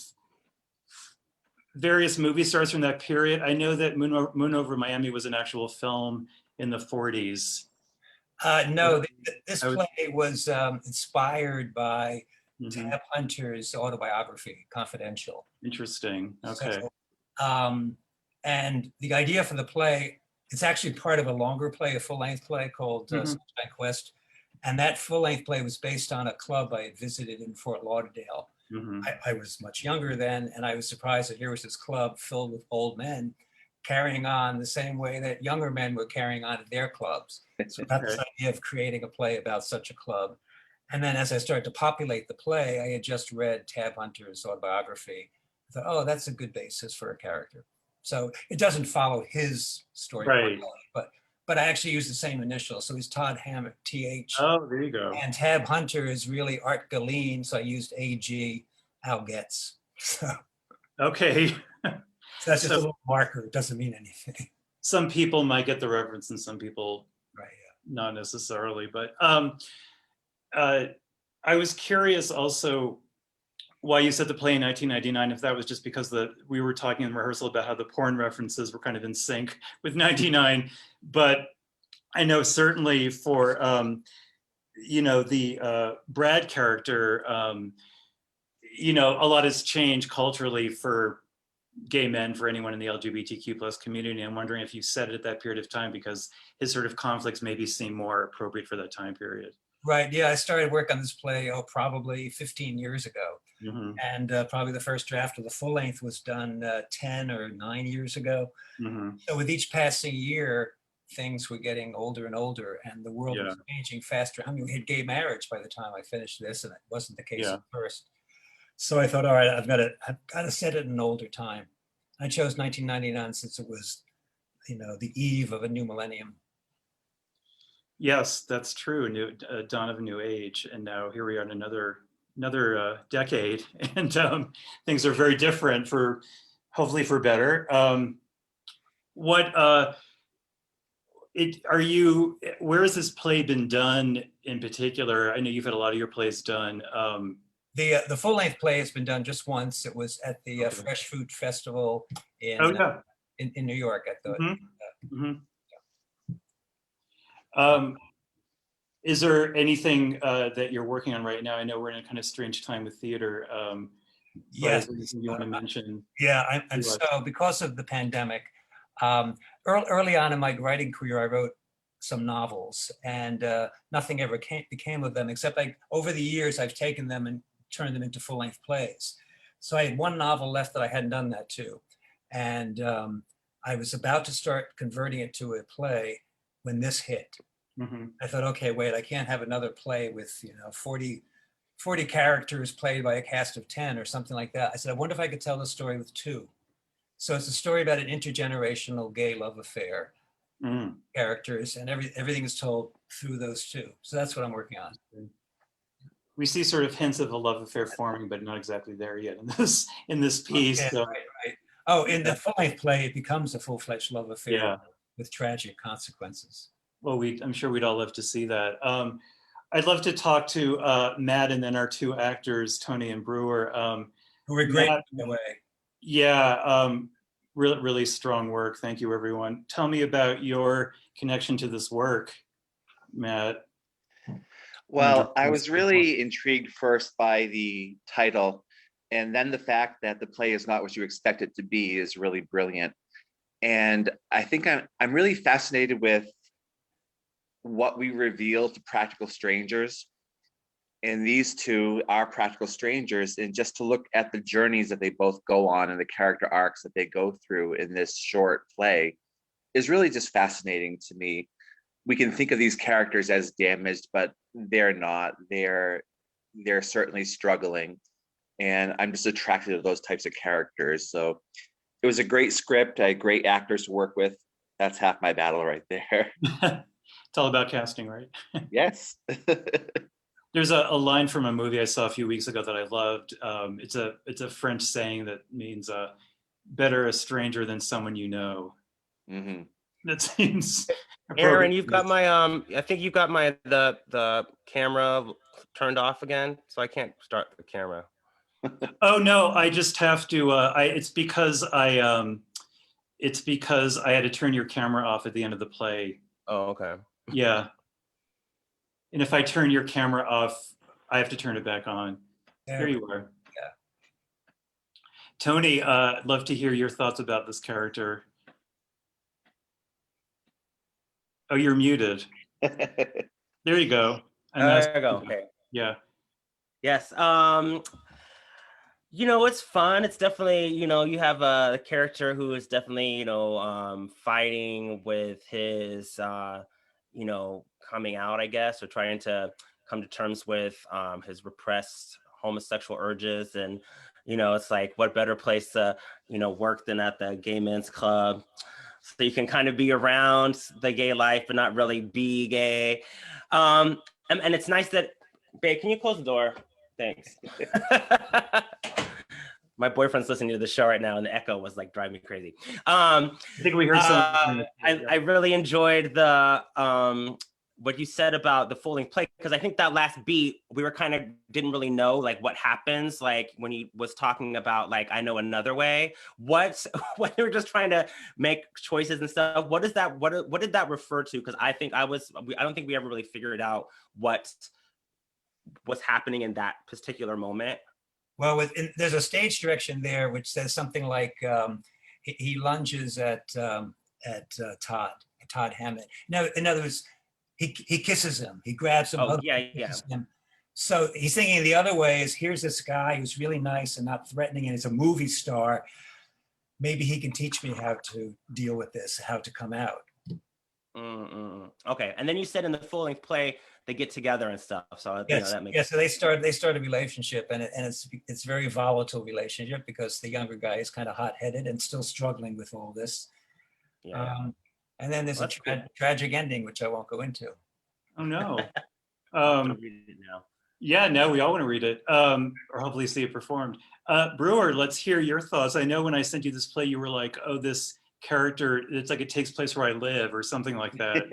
various movie stars from that period? I know that Moon Over Miami was an actual film in the 40s. No, this play was inspired by Tab Hunter's autobiography, Confidential. Interesting, okay. So, and the idea for the play, it's actually part of a longer play, a full-length play called Sunshine Quest. And that full-length play was based on a club I had visited in Fort Lauderdale. I was much younger then, and I was surprised that here was this club filled with old men carrying on the same way that younger men were carrying on at their clubs. So I got this idea of creating a play about such a club. And then as I started to populate the play, I had just read Tab Hunter's autobiography. I thought, oh, that's a good basis for a character. So it doesn't follow his story, Right. but I actually used the same initials. So he's Todd Hammett, TH. Oh, there you go. And Tab Hunter is really Art Galeen, so I used AG, Al Getz. So Okay. that's just a little marker. It doesn't mean anything. Some people might get the reference and some people Right. not necessarily. But I was curious also why you said the play in 1999, if that was just because we were talking in rehearsal about how the porn references were kind of in sync with 99. But I know certainly for, the Brad character, a lot has changed culturally for gay men, for anyone in the LGBTQ plus community. I'm wondering if you said it at that period of time because his sort of conflicts maybe seem more appropriate for that time period. Right. Yeah, I started work on this play, probably 15 years ago. Mm-hmm. And probably the first draft of the full length was done 10 or 9 years ago. Mm-hmm. So with each passing year, things were getting older and older, and the world was changing faster. I mean, we had gay marriage by the time I finished this, and it wasn't the case at first. So I thought, all right, I've got to set it in an older time. I chose 1999 since it was, the eve of a new millennium. Yes, that's true. Dawn of a new age, and now here we are in another decade, and things are very different hopefully for better. Where has this play been done in particular? I know you've had a lot of your plays done. The full length play has been done just once. It was at the Fresh Food Festival in New York at the. Is there anything that you're working on right now? I know we're in a kind of strange time with theater. Yes, you want to mention? Yeah, and so because of the pandemic, early on in my writing career, I wrote some novels, and nothing ever became of them, except over the years I've taken them and turned them into full-length plays. So I had one novel left that I hadn't done that to, and I was about to start converting it to a play when this hit. Mm-hmm. I thought, okay, wait, I can't have another play with 40 characters played by a cast of 10 or something like that. I said, I wonder if I could tell the story with 2. So it's a story about an intergenerational gay love affair, characters, and everything is told through those 2. So that's what I'm working on. We see sort of hints of a love affair forming, but not exactly there yet in this piece. Okay, so. Right. Oh, in the full-length play, it becomes a full-fledged love affair with tragic consequences. Well, I'm sure we'd all love to see that. I'd love to talk to Matt and then our 2 actors, Tony and Brewer. Who were great, by the way. Yeah, really, really strong work. Thank you, everyone. Tell me about your connection to this work, Matt. Well, I was really intrigued first by the title, and then the fact that the play is not what you expect it to be is really brilliant. And I think I'm really fascinated with what we reveal to practical strangers. And these 2 are practical strangers, and just to look at the journeys that they both go on and the character arcs that they go through in this short play is really just fascinating to me. We can think of these characters as damaged, but they're not. They're certainly struggling, and I'm just attracted to those types of characters. So it was a great script. I had great actors to work with. That's half my battle right there. It's all about casting, right? Yes. There's a line from a movie I saw a few weeks ago that I loved. It's a French saying that means better a stranger than someone you know. Mm-hmm. That seems Aaron, you've got my I think you've got my the camera turned off again, so I can't start the camera. Oh no, I just have to it's because I had to turn your camera off at the end of the play. Oh, okay. Yeah. And if I turn your camera off, I have to turn it back on. There you are. Yeah. Tony, I'd love to hear your thoughts about this character. Oh, you're muted. There you go. There you go. Okay. Yeah. Yes. It's fun. It's definitely, you have a character who is definitely, fighting with his, coming out, I guess, or trying to come to terms with his repressed homosexual urges. And, you know, it's like, what better place to, you know, work than at the gay men's club. So you can kind of be around the gay life, but not really be gay. And it's nice that, babe, can you close the door? Thanks. My boyfriend's listening to the show right now, and the echo was like driving me crazy. I think we heard something. I really enjoyed the what you said about the full length play, because I think that last beat we were kind of didn't really know like what happens, like when he was talking about like I know another way. When they were just trying to make choices and stuff. What is that? What did that refer to? Because I don't think we ever really figured out what was happening in that particular moment. Well, there's a stage direction there which says something like he lunges at Todd Hammond. No, in other words, he kisses him. He grabs him. Oh, yeah. Him. So he's thinking the other way is, here's this guy who's really nice and not threatening, and he's a movie star. Maybe he can teach me how to deal with this, how to come out. Okay, and then you said in the full length play they get together and stuff. So yes, you know, that makes sense. So they start a relationship, and it's very volatile relationship because the younger guy is kind of hot-headed and still struggling with all this. Yeah. And then there's a tragic ending, which I won't go into. Oh no. Read it now. Yeah, no, we all want to read it, or hopefully see it performed. Brewer, let's hear your thoughts. I know when I sent you this play, you were like, "Oh, this character, it's like it takes place where I live," or something like that.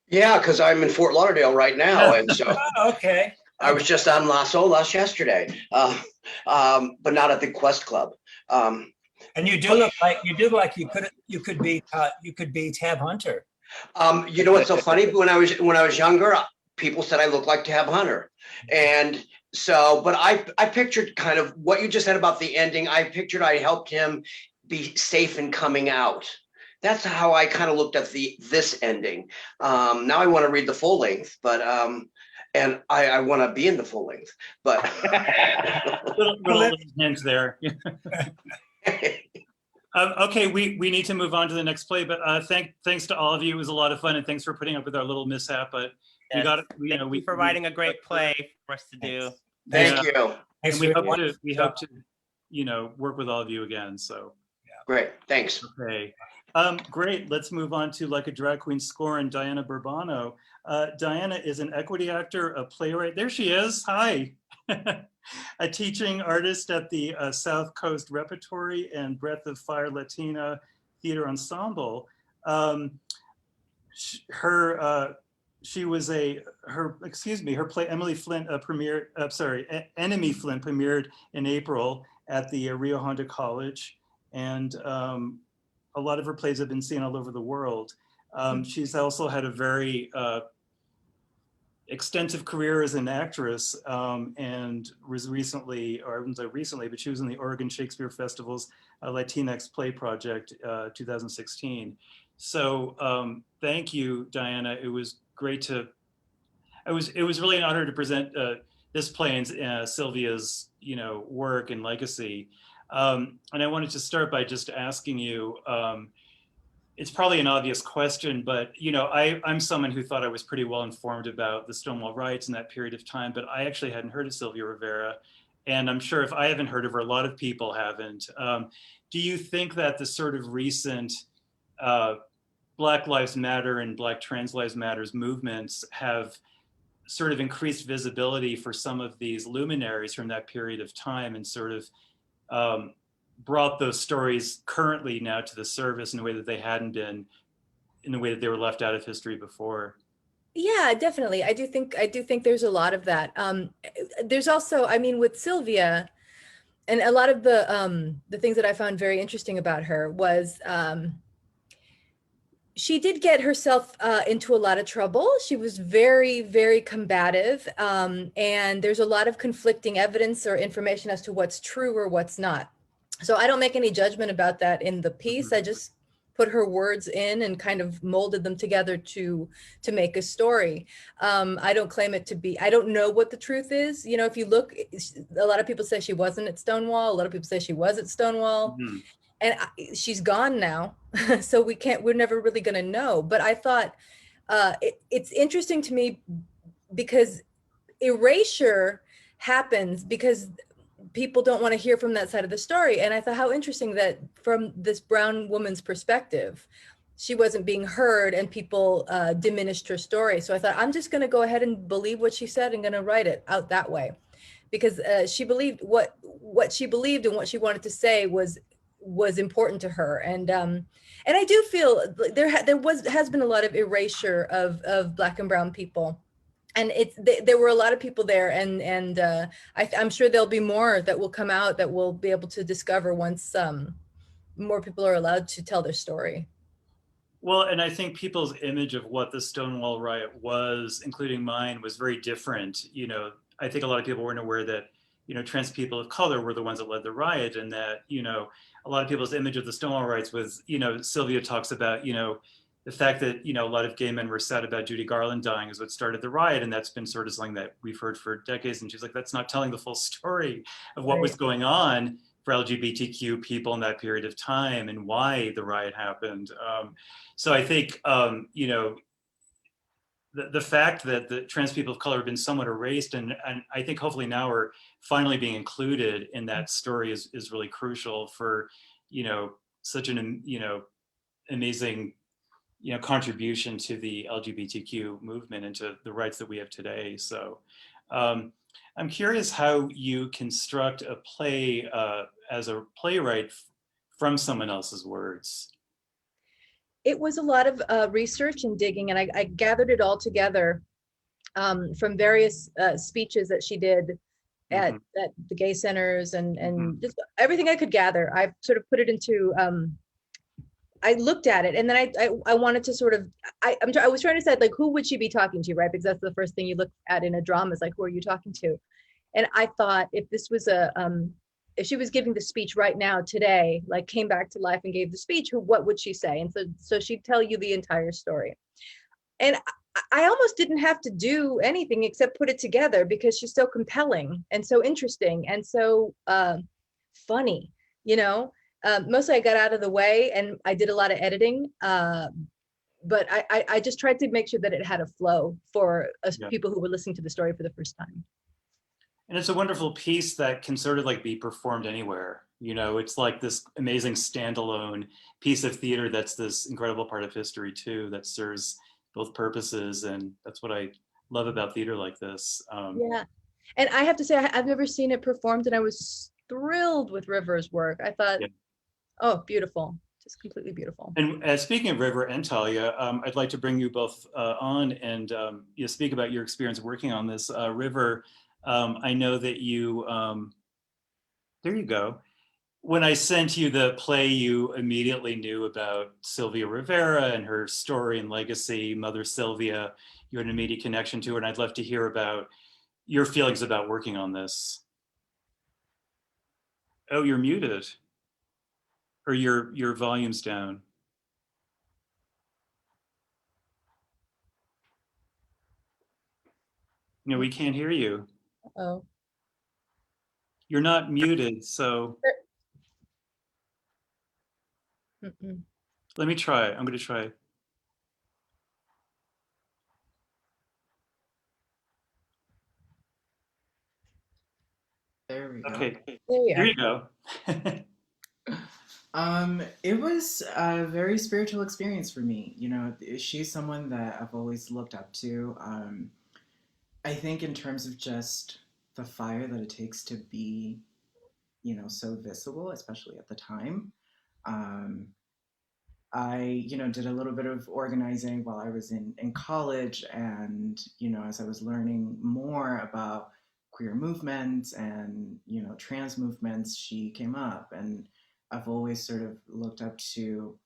Yeah, because I'm in Fort Lauderdale right now, and so Okay. I was just on Las Olas yesterday, but not at the Quest Club. And you do look like you could be Tab Hunter. You know what's so funny? When I was younger, people said I looked like Tab Hunter, and so, but I pictured kind of what you just said about the ending. I pictured I helped him be safe in coming out. That's how I kind of looked at this ending. Now I want to read the full length, but and I want to be in the full length, but little hint there. Okay, we need to move on to the next play, but thanks to all of you. It was a lot of fun, and thanks for putting up with our little mishap. But we got it. You know, for writing a great play for us to do. Thank you. And we hope to, you know, work with all of you again. So great, thanks. Okay, great. Let's move on to Like a Drag Queen Scorned, Diana Burbano. Diana is an equity actor, a playwright. There she is. Hi. A teaching artist at the South Coast Repertory and Breath of Fire Latina Theater Ensemble. Her play Enemy Flint premiered in April at the Rio Hondo College, and a lot of her plays have been seen all over the world. She's also had a very extensive career as an actress, and was recently, or I wouldn't say recently, but she was in the Oregon Shakespeare Festival's Latinx Play Project 2016. So thank you, Diana. It was great to, it was really an honor to present this play and Sylvia's, you know, work and legacy. And I wanted to start by just asking you, it's probably an obvious question, but you know, I'm someone who thought I was pretty well informed about the Stonewall riots in that period of time, but I actually hadn't heard of Sylvia Rivera. And I'm sure if I haven't heard of her, a lot of people haven't. Do you think that the sort of recent Black Lives Matter and Black Trans Lives Matters movements have sort of increased visibility for some of these luminaries from that period of time, and sort of brought those stories currently now to the surface in a way that they hadn't been, in a way that they were left out of history before? Yeah, definitely. I do think there's a lot of that. There's also, I mean, with Sylvia, and a lot of the things that I found very interesting about her was she did get herself into a lot of trouble. She was very, very combative, and there's a lot of conflicting evidence or information as to what's true or what's not. So I don't make any judgment about that in the piece. I just put her words in and kind of molded them together to make a story. I don't claim it to be, I don't know what the truth is. You know, if you look, a lot of people say she wasn't at Stonewall. A lot of people say she was at Stonewall. And she's gone now. So we're never really gonna know. But I thought it's interesting to me because erasure happens because people don't want to hear from that side of the story. And I thought, how interesting that from this brown woman's perspective, she wasn't being heard and people diminished her story. So I thought, I'm just going to go ahead and believe what she said and going to write it out that way, because she believed what she believed and what she wanted to say was important to her. And I do feel has been a lot of erasure of Black and brown people. And there were a lot of people there, and I'm sure there'll be more that will come out that we'll be able to discover once more people are allowed to tell their story. Well, and I think people's image of what the Stonewall riot was, including mine, was very different. You know, I think a lot of people weren't aware that, you know, trans people of color were the ones that led the riot, and that, you know, a lot of people's image of the Stonewall riots was, you know, Sylvia talks about, you know, the fact that, you know, a lot of gay men were sad about Judy Garland dying is what started the riot. And that's been sort of something that we've heard for decades. And she's like, that's not telling the full story of what was going on for LGBTQ people in that period of time and why the riot happened. So I think, you know, the fact that the trans people of color have been somewhat erased, and I think hopefully now we're finally being included in that story is really crucial for, you know, such an, you know, amazing, you know, contribution to the LGBTQ movement and to the rights that we have today. So I'm curious how you construct a play as a playwright from someone else's words. It was a lot of research and digging, and I gathered it all together from various speeches that she did at the gay centers and just everything I could gather. I sort of put it into, I looked at it, and then I wanted to sort of, I was trying to say, like, who would she be talking to, right? Because that's the first thing you look at in a drama is like, who are you talking to? And I thought, if this was if she was giving the speech right now today, like came back to life and gave the speech, what would she say? And so she'd tell you the entire story. And I almost didn't have to do anything except put it together because she's so compelling and so interesting and so funny, you know. Mostly I got out of the way and I did a lot of editing, but I just tried to make sure that it had a flow for us people who were listening to the story for the first time. And it's a wonderful piece that can sort of like be performed anywhere. You know, it's like this amazing standalone piece of theater that's this incredible part of history too, that serves both purposes. And that's what I love about theater like this. Yeah, and I have to say, I've never seen it performed, and I was thrilled with River's work. I thought, oh, beautiful, just completely beautiful. And speaking of River and Talia, I'd like to bring you both on and you speak about your experience working on this. River, I know that you, there you go. When I sent you the play, you immediately knew about Sylvia Rivera and her story and legacy, Mother Sylvia. You had an immediate connection to her, and I'd love to hear about your feelings about working on this. Oh, you're muted. Or your volume's down. No, we can't hear you. Oh. You're not muted, so. Let me try. I'm going to try. There we go. Okay, there you go. It was a very spiritual experience for me. You know, she's someone that I've always looked up to. I think in terms of just the fire that it takes to be, you know, so visible, especially at the time. I, you know, did a little bit of organizing while I was in college, and, you know, as I was learning more about queer movements and, you know, trans movements, she came up, and I've always sort of looked up to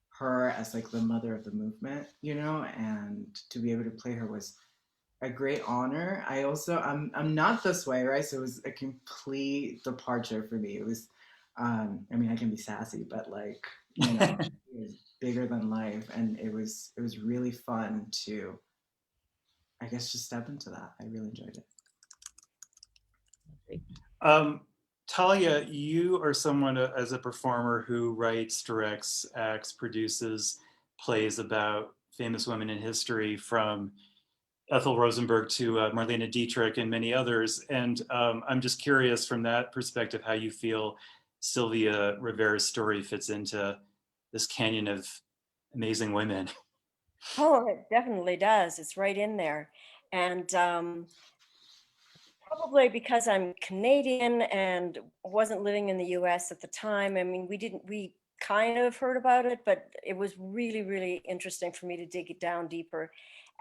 her as like the mother of the movement, you know, and to be able to play her was a great honor. I also, I'm not this way, right? So it was a complete departure for me. It was, I mean, I can be sassy, but like, you know, it was bigger than life, and it was really fun to, I guess, just step into that. I really enjoyed it. Talia, you are someone as a performer who writes, directs, acts, produces plays about famous women in history from Ethel Rosenberg to Marlene Dietrich and many others. And I'm just curious from that perspective how you feel Sylvia Rivera's story fits into this canyon of amazing women. Oh, it definitely does. It's right in there. And probably because I'm Canadian and wasn't living in the US at the time. I mean, we kind of heard about it, but it was really, really interesting for me to dig it down deeper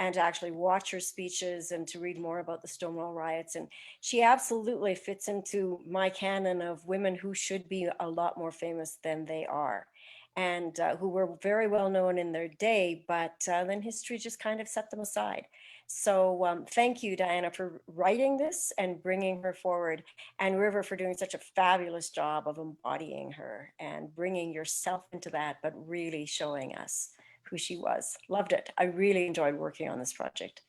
and to actually watch her speeches and to read more about the Stonewall riots. And she absolutely fits into my canon of women who should be a lot more famous than they are, and who were very well known in their day, but then history just kind of set them aside. So thank you, Diana, for writing this and bringing her forward, and River for doing such a fabulous job of embodying her and bringing yourself into that, but really showing us who she was. Loved it. I really enjoyed working on this project.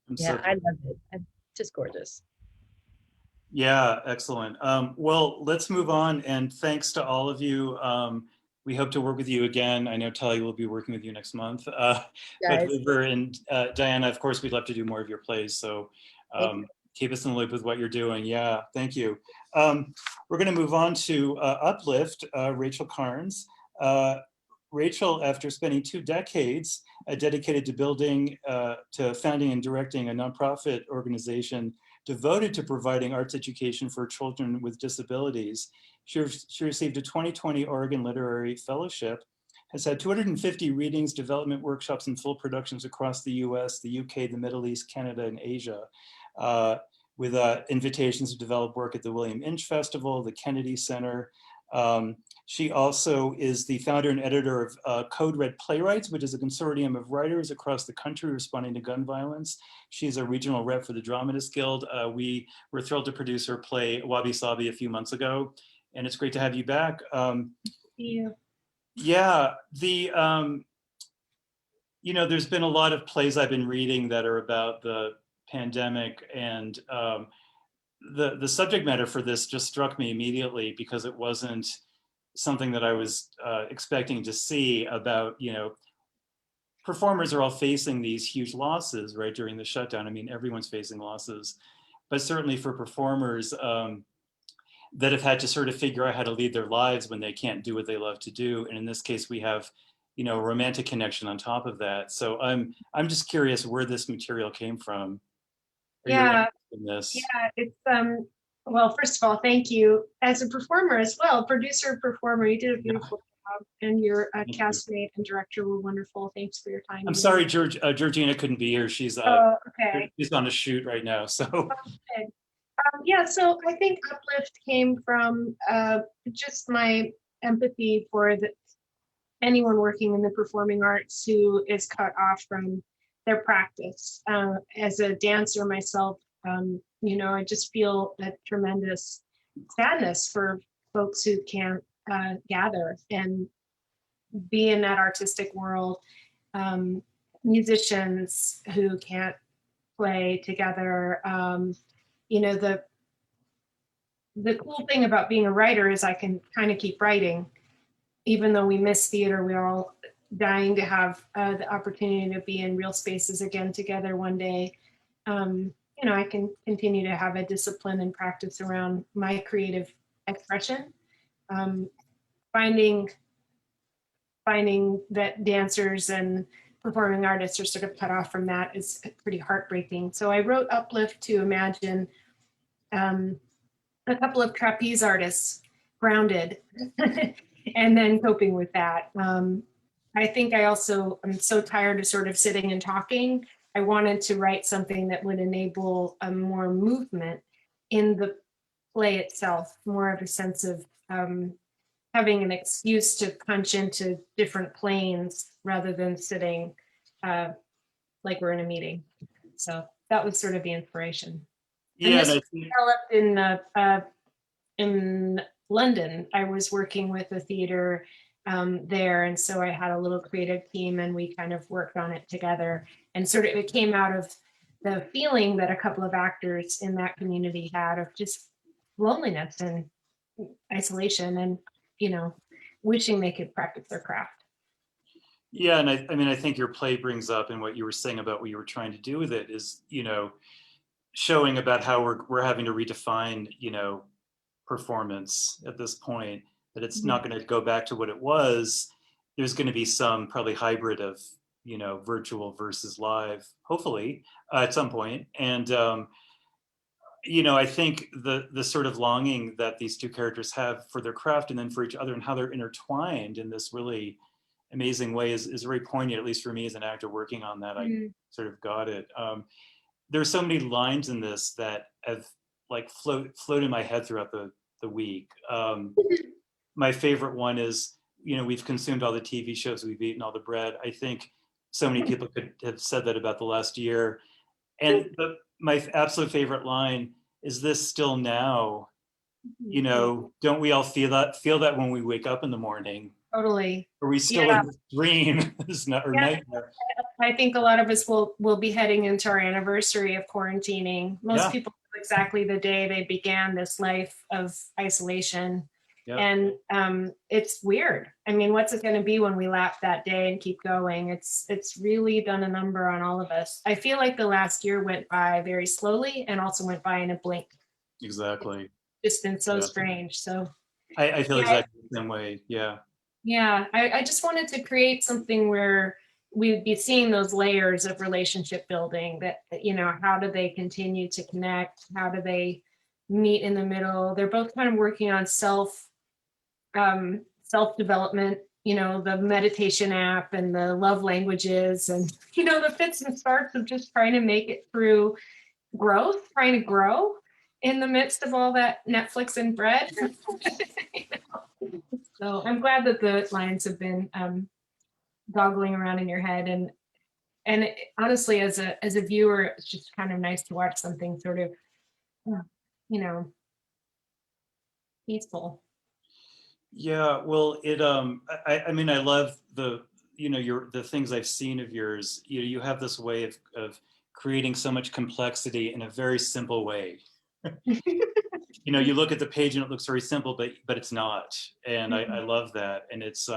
Yeah, I loved it. It's just gorgeous. Yeah, excellent. Well, let's move on, and thanks to all of you. We hope to work with you again. I know Talia will be working with you next month. But River and Diana, of course, we'd love to do more of your plays. So keep us in the loop with what you're doing. Yeah, thank you. We're going to move on to Uplift, Rachael Carnes. Rachael, after spending 2 decades dedicated to founding and directing a nonprofit organization devoted to providing arts education for children with disabilities, she received a 2020 Oregon Literary Fellowship, has had 250 readings, development workshops, and full productions across the US, the UK, the Middle East, Canada, and Asia, with invitations to develop work at the William Inch Festival, the Kennedy Center. She also is the founder and editor of Code Red Playwrights, which is a consortium of writers across the country responding to gun violence. She's a regional rep for the Dramatists Guild. We were thrilled to produce her play Wabi Sabi a few months ago, and it's great to have you back. Yeah, there's been a lot of plays I've been reading that are about the pandemic, and the subject matter for this just struck me immediately because it wasn't something that I was expecting to see about, performers are all facing these huge losses, right, during the shutdown. I mean, everyone's facing losses, but certainly for performers that have had to sort of figure out how to lead their lives when they can't do what they love to do. And in this case, we have, a romantic connection on top of that. So I'm just curious where this material came from. Yeah, it's well, first of all, thank you. As a performer as well, producer, performer, you did a beautiful job, and your castmate and director were wonderful. Thanks for your time. I'm sorry, Georgina couldn't be here. She's okay. She's on a shoot right now. So okay. Yeah, so I think Uplift came from just my empathy for anyone working in the performing arts who is cut off from their practice. As a dancer myself, I just feel a tremendous sadness for folks who can't gather and be in that artistic world, musicians who can't play together. The cool thing about being a writer is I can kind of keep writing, even though we miss theater. We're all dying to have the opportunity to be in real spaces again together one day. I can continue to have a discipline and practice around my creative expression. Finding that dancers and performing artists are sort of cut off from that is pretty heartbreaking. So I wrote Uplift to imagine a couple of trapeze artists grounded and then coping with that. I think I'm so tired of sort of sitting and talking. I wanted to write something that would enable a more movement in the play itself, more of a sense of having an excuse to punch into different planes rather than sitting like we're in a meeting. So that was sort of the inspiration. Yeah, and this developed in London. I was working with a theater there, and so I had a little creative team, and we kind of worked on it together. And sort of it came out of the feeling that a couple of actors in that community had of just loneliness and isolation, and wishing they could practice their craft. Yeah, and I mean, I think your play brings up, and what you were saying about what you were trying to do with it is, showing about how we're having to redefine, performance at this point, that it's not going to go back to what it was. There's going to be some probably hybrid of, virtual versus live, hopefully, at some point. And, I think the sort of longing that these two characters have for their craft and then for each other and how they're intertwined in this really amazing way is very poignant, at least for me as an actor working on that. I sort of got it. There's so many lines in this that have like float in my head throughout the week. My favorite one is, we've consumed all the TV shows, we've eaten all the bread. I think so many people could have said that about the last year. And my absolute favorite line is this still now, don't we all feel that when we wake up in the morning? Totally. Are we still in this dream or nightmare? I think a lot of us will be heading into our anniversary of quarantining. Most people know exactly the day they began this life of isolation. Yep. And it's weird. I mean, what's it going to be when we lap that day and keep going? It's really done a number on all of us. I feel like the last year went by very slowly and also went by in a blink. Exactly. It's just been so strange. So I feel exactly the same way. Yeah. Yeah, I just wanted to create something where we'd be seeing those layers of relationship building that, how do they continue to connect? How do they meet in the middle? They're both kind of working on self-development, the meditation app and the love languages and, the fits and starts of just trying to make it through growth, trying to grow in the midst of all that Netflix and bread. So I'm glad that the lines have been goggling around in your head, and honestly, as a viewer, it's just kind of nice to watch something sort of, peaceful. Yeah, well, I mean, I love the things I've seen of yours. You have this way of creating so much complexity in a very simple way. You look at the page and it looks very simple, but it's not. And I love that. And it's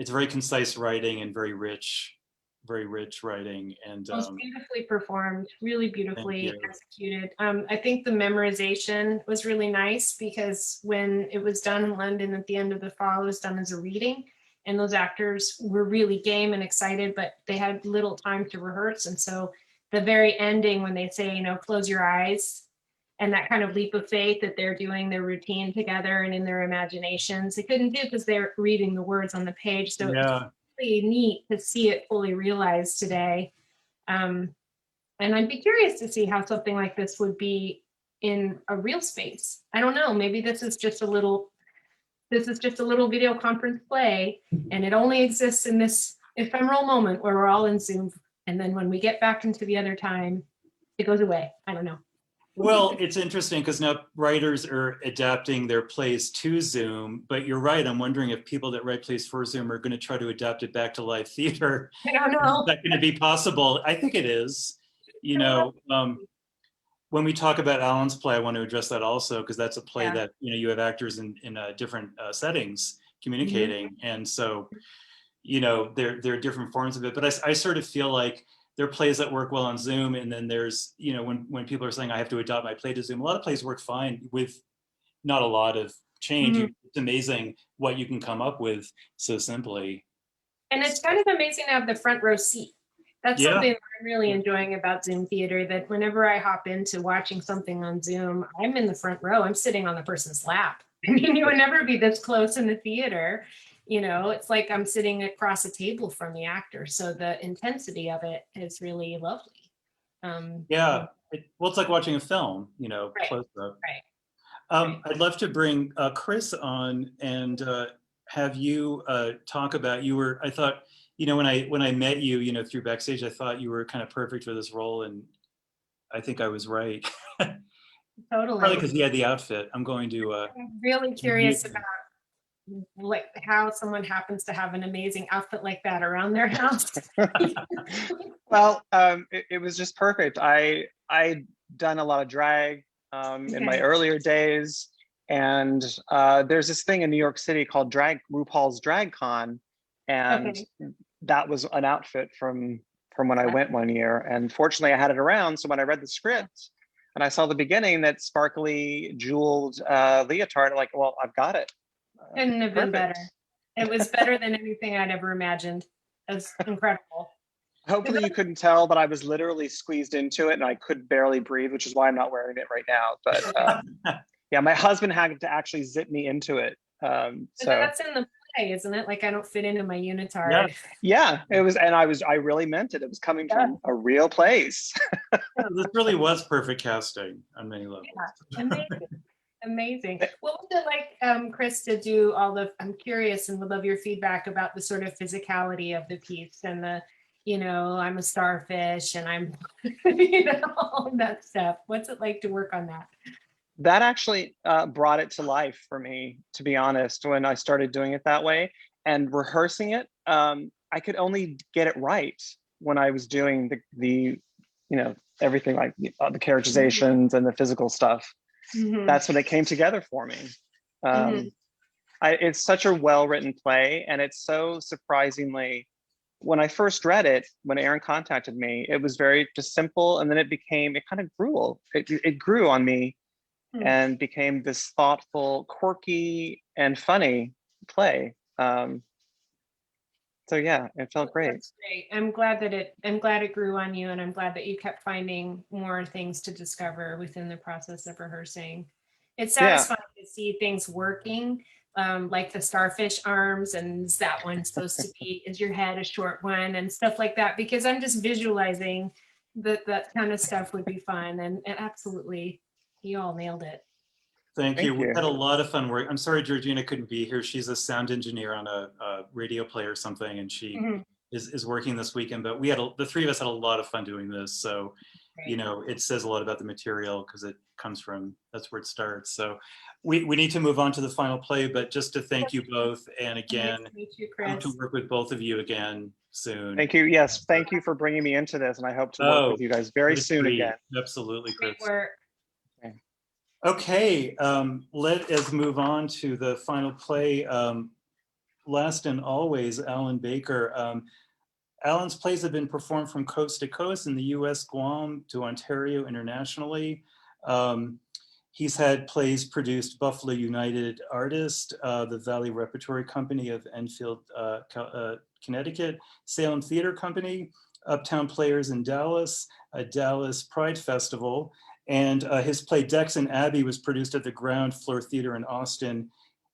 very concise writing and very rich writing. And it was beautifully performed, really beautifully executed. I think the memorization was really nice because when it was done in London at the end of the fall, it was done as a reading. And those actors were really game and excited, but they had little time to rehearse. And so the very ending, when they say, close your eyes, and that kind of leap of faith that they're doing their routine together and in their imaginations, they couldn't do because they're reading the words on the page. So it's really neat to see it fully realized today. And I'd be curious to see how something like this would be in a real space. I don't know, maybe this is just a little video conference play, and it only exists in this ephemeral moment where we're all in Zoom. And then when we get back into the other time, it goes away. I don't know. Well, it's interesting because now writers are adapting their plays to Zoom, but you're right. I'm wondering if people that write plays for Zoom are going to try to adapt it back to live theater. I don't know. Is that going to be possible? I think it is. When we talk about Allan's play, I want to address that also because that's a play that, you have actors in different settings communicating. And so, there are different forms of it, but I sort of feel like there are plays that work well on Zoom. And then there's, when people are saying I have to adopt my play to Zoom, a lot of plays work fine with not a lot of change. It's amazing what you can come up with so simply. And it's kind of amazing to have the front row seat. That's something I'm really enjoying about Zoom theater, that whenever I hop into watching something on Zoom, I'm in the front row. I'm sitting on the person's lap. I mean, you would never be this close in the theater. It's like I'm sitting across a table from the actor. So the intensity of it is really lovely. Well, it's like watching a film, close up. Right. I'd love to bring Chris on and have you talk about, I thought, when I met you, through backstage, I thought you were kind of perfect for this role. And I think I was right. Totally. Probably because you had the outfit. I'm going to. I'm really curious about like how someone happens to have an amazing outfit like that around their house. Well, it was just perfect. I'd done a lot of drag in my earlier days, and there's this thing in New York City called RuPaul's Drag Con, and that was an outfit from when I went one year. And fortunately I had it around. So when I read the script and I saw the beginning, that sparkly jeweled leotard, like, well, I've got it. Couldn't have been better. Perfect. It was better than anything I'd ever imagined. It's incredible. Hopefully you couldn't tell, but I was literally squeezed into it and I could barely breathe, which is why I'm not wearing it right now. But yeah, my husband had to actually zip me into it. But So that's in the play, isn't it? Like I don't fit into my unitard. Yeah. yeah, it was, and I really meant it. It was coming from a real place. This really was perfect casting on many levels. Yeah, amazing. Amazing. What was it like, Chris, to do all the, I'm curious and would love your feedback about the sort of physicality of the piece and the, you know, I'm a starfish and I'm, you know, all of that stuff. What's it like to work on that? That actually brought it to life for me, to be honest, when I started doing it that way and rehearsing it. I could only get it right when I was doing the you know, everything like the characterizations and the physical stuff. Mm-hmm. That's when it came together for me. It's such a well-written play, and it's so surprisingly, when I first read it, when Aaron contacted me, it was very just simple, and then it kind of grew. It grew on me and became this thoughtful, quirky, and funny play. So yeah, it felt great. That's great. I'm glad it grew on you, and I'm glad that you kept finding more things to discover within the process of rehearsing. It's satisfying to see things working, like the starfish arms, and is that one supposed to be, is your head a short one, and stuff like that, because I'm just visualizing that kind of stuff would be fun, and absolutely, you all nailed it. Thank you. We had a lot of fun work. I'm sorry Georgina couldn't be here. She's a sound engineer on a radio play or something, and she is working this weekend. But the three of us had a lot of fun doing this. So, you know, it says a lot about the material because it comes from, that's where it starts. So we need to move on to the final play, but just to thank you both. And again, hope to work with both of you again soon. Thank you. Yes, thank you for bringing me into this, and I hope to work with you guys very soon again. Absolutely, Chris. Great work. Okay, let us move on to the final play, Last and Always, Allan Baker. Allan's plays have been performed from coast to coast in the US, Guam to Ontario internationally. He's had plays produced Buffalo United Artists, the Valley Repertory Company of Enfield, Connecticut, Salem Theater Company, Uptown Players in Dallas, a Dallas Pride Festival, and his play Dex and Abby was produced at the Ground Floor Theater in Austin,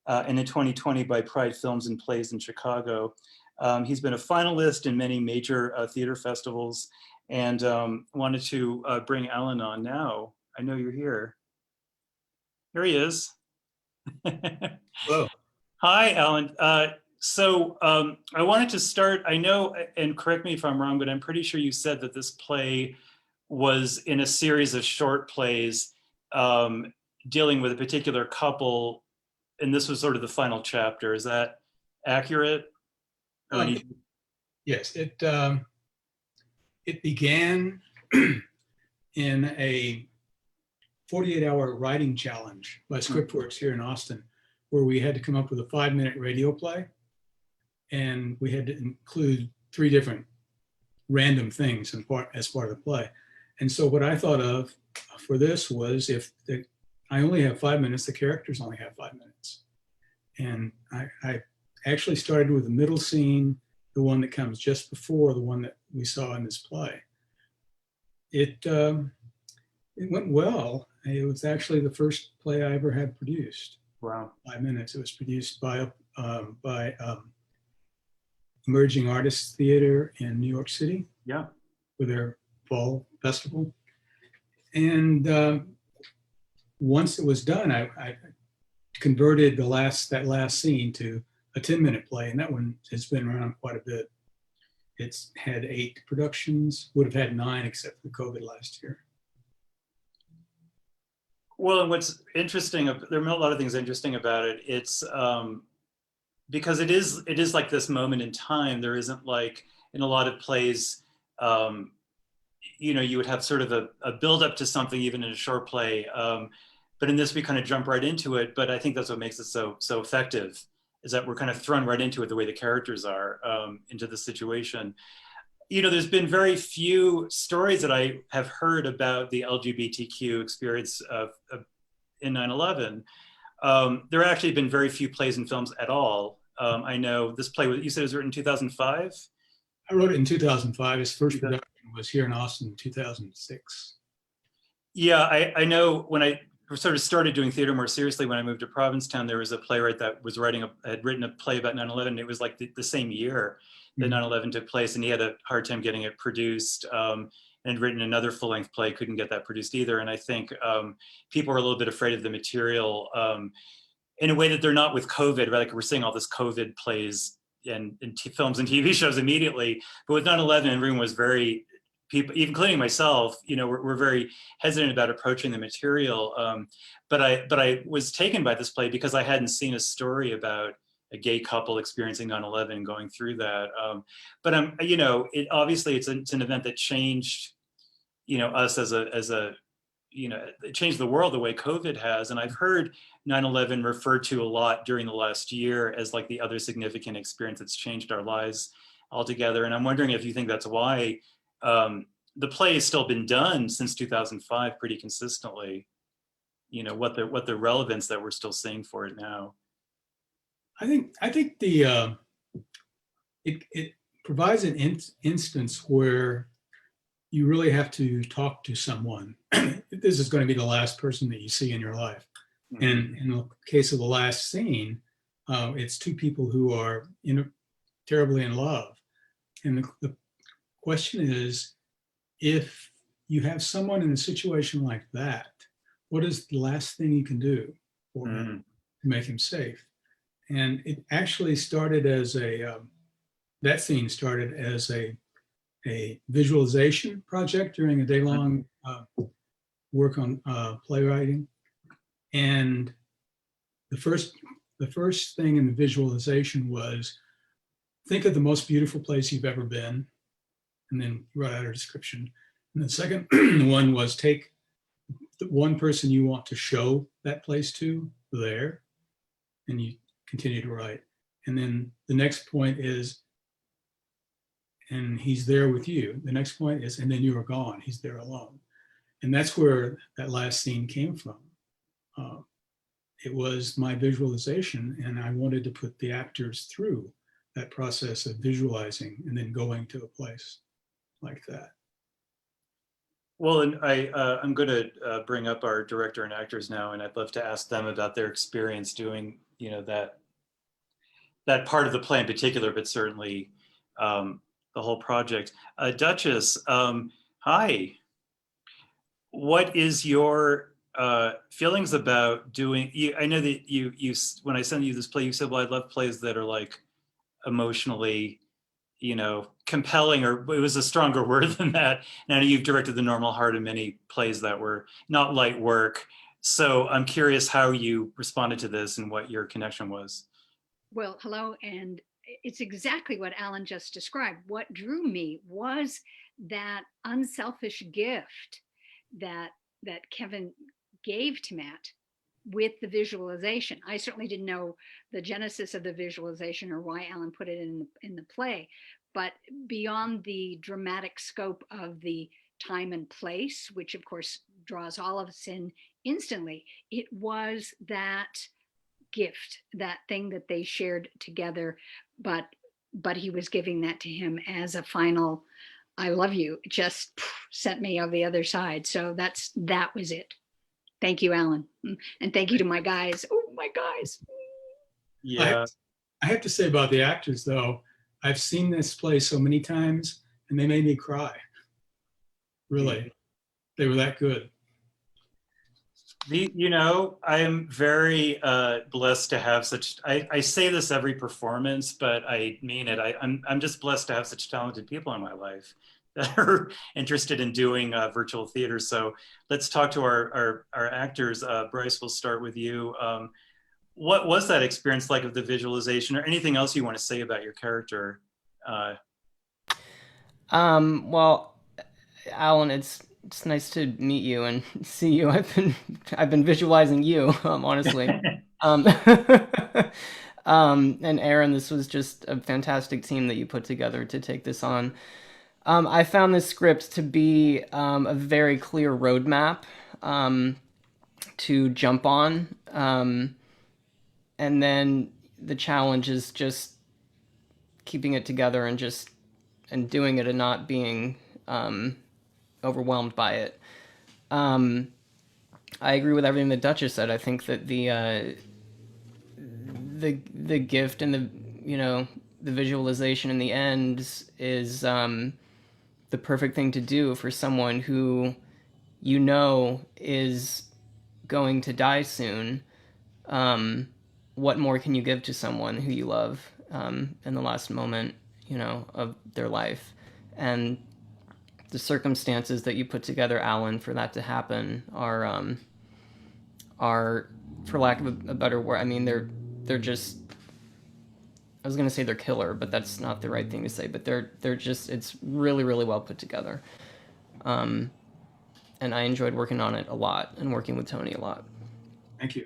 and in 2020 by Pride Films and Plays in Chicago. He's been a finalist in many major theater festivals, and wanted to bring Allan on now. I know you're here. Here he is. Hello. Hi, Allan. So I wanted to start, I know, and correct me if I'm wrong, but I'm pretty sure you said that this play was in a series of short plays dealing with a particular couple, and this was sort of the final chapter. Is that accurate? Yes, it began in a 48-hour writing challenge by Scriptworks here in Austin, where we had to come up with a 5-minute radio play, and we had to include 3 different random things as part of the play. And so what I thought of for this was, I only have 5 minutes, the characters only have 5 minutes. And I actually started with the middle scene, the one that comes just before the one that we saw in this play. It went well. It was actually the first play I ever had produced. Wow. 5 minutes. It was produced by Emerging Artists Theater in New York City. Yeah. For their fall festival. And once it was done, I converted that last scene to a 10-minute play, and that one has been around quite a bit. It's had 8 productions, would have had 9 except for COVID last year. Well, and what's interesting, there are a lot of things interesting about it. It's because it is like this moment in time. There isn't, like in a lot of plays, you know, you would have sort of a build up to something even in a short play. But in this, we kind of jump right into it. But I think that's what makes it so effective, is that we're kind of thrown right into it the way the characters are, into the situation. You know, there's been very few stories that I have heard about the LGBTQ experience in 9/11. There have actually been very few plays and films at all. I know this play, you said it was written in 2005? I wrote it in 2005. His first production was here in Austin in 2006. Yeah, I know when I sort of started doing theater more seriously when I moved to Provincetown, there was a playwright that was had written a play about 9/11. It was like the same year that 9/11 took place, and he had a hard time getting it produced, and had written another full-length play, couldn't get that produced either. And I think people are a little bit afraid of the material in a way that they're not with COVID, right? Like we're seeing all this COVID plays and films and TV shows immediately, but with 9/11, everyone was very, people, including myself, you know, we're very hesitant about approaching the material. But I was taken by this play because I hadn't seen a story about a gay couple experiencing 9/11 going through that. But you know, obviously it's an event that changed, you know, us as a, you know, it changed the world the way COVID has. And I've heard 9/11 referred to a lot during the last year as like the other significant experience that's changed our lives altogether. And I'm wondering if you think that's why the play has still been done since 2005 pretty consistently, you know, what the relevance that we're still seeing for it now. I think the it provides an instance where you really have to talk to someone. This is going to be the last person that you see in your life. Mm-hmm. And in the case of the last scene, it's two people who are terribly in love. And the question is, if you have someone in a situation like that, what is the last thing you can do for him to make him safe? And it actually started as that scene started as a visualization project during a day-long work on playwriting. And the first thing in the visualization was, think of the most beautiful place you've ever been, and then write out a description. And the second one was take the one person you want to show that place to there, and you continue to write. And then the next point is, and he's there with you. The next point is, and then you are gone. He's there alone. And that's where that last scene came from. It was my visualization, and I wanted to put the actors through that process of visualizing and then going to a place like that. Well, and I'm going to bring up our director and actors now, and I'd love to ask them about their experience doing, you know, that part of the play in particular, but certainly the whole project. Duchess, hi. What is your feelings about doing? I know that you when I sent you this play, you said, "Well, I love plays that are like emotionally, you know, compelling," or it was a stronger word than that. Now you've directed the normal heart of many plays that were not light work. So I'm curious how you responded to this and what your connection was. Well, hello, and it's exactly what Allan just described. What drew me was that unselfish gift that Kevin gave to Matt with the visualization. I certainly didn't know the genesis of the visualization or why Allan put it in the play, but beyond the dramatic scope of the time and place, which of course draws all of us in instantly, it was that gift, that thing that they shared together, but he was giving that to him as a final "I love you." It just sent me on the other side. So that was it. Thank you, Allan. And thank you to my guys. Oh, my guys. Yeah. I have to say about the actors, though, I've seen this play so many times and they made me cry. Really. They were that good. You know, I am very blessed to have such, I say this every performance, but I mean it. I'm just blessed to have such talented people in my life that are interested in doing virtual theater. So let's talk to our actors. Bryce, we'll start with you. What was that experience like of the visualization, or anything else you want to say about your character? Well, Allan, it's nice to meet you and see you. I've been visualizing you, honestly. And Aaron, this was just a fantastic team that you put together to take this on. I found this script to be a very clear roadmap to jump on. And then the challenge is just keeping it together and doing it and not being overwhelmed by it. I agree with everything that Duchess said. I think that the gift and the visualization in the end is the perfect thing to do for someone who is going to die soon. What more can you give to someone who you love in the last moment, of their life? And the circumstances that you put together, Allan, for that to happen are, for lack of a better word, I mean, they're just, I was going to say they're killer, but that's not the right thing to say, but they're just, it's really, really well put together. And I enjoyed working on it a lot and working with Tony a lot. Thank you.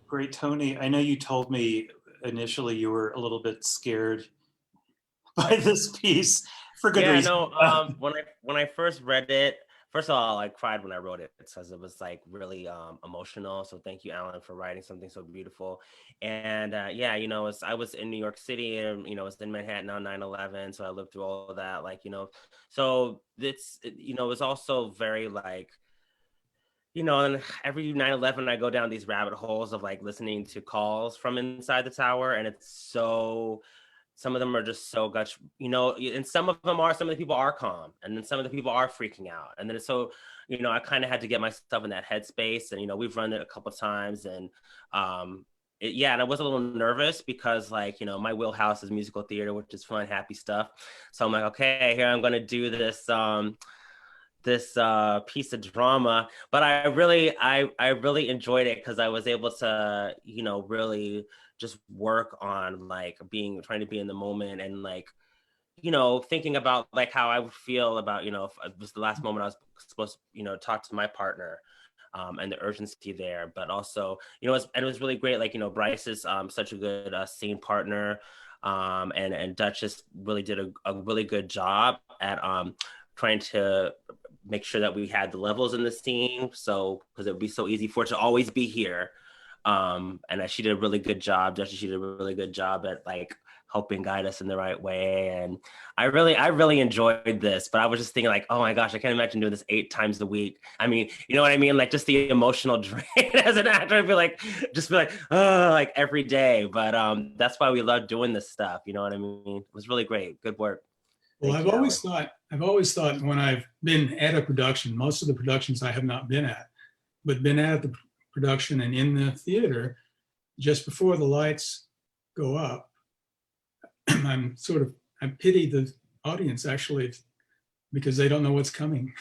Great, Tony. I know you told me initially you were a little bit scared by this piece for good reason. No, when I first read it, first of all, I cried when I wrote it because it was like really emotional. So thank you, Allan, for writing something so beautiful. And I was in New York City, and it's in Manhattan on 9/11, so I lived through all of that, so it's also very like, and every 9/11 I go down these rabbit holes of like listening to calls from inside the tower, and some of them are just so gush, and some of the people are calm, and then some of the people are freaking out. And then it's so, I kind of had to get myself in that headspace, and, we've run it a couple of times, and and I was a little nervous because my wheelhouse is musical theater, which is fun, happy stuff. So I'm like, okay, here I'm going to do this piece of drama, but I really enjoyed it because I was able to, really just work on trying to be in the moment and thinking about how I would feel about, if it was the last moment I was supposed to, talk to my partner, and the urgency there, but also, it was really great. Bryce is such a good scene partner, and Duchess really did a really good job at trying to make sure that we had the levels in the scene, so because it would be so easy for it to always be here. And she did a really good job. She did a really good job at helping guide us in the right way. And I really enjoyed this, but I was just thinking oh my gosh, I can't imagine doing this 8 times a week. I mean, you know what I mean? Just the emotional drain as an actor, I'd be oh, every day. But that's why we love doing this stuff. You know what I mean? It was really great. Good work. Well, I've always thought when I've been at a production, most of the productions I have not been at, but been at the production and in the theater, just before the lights go up, I pity the audience actually, because they don't know what's coming.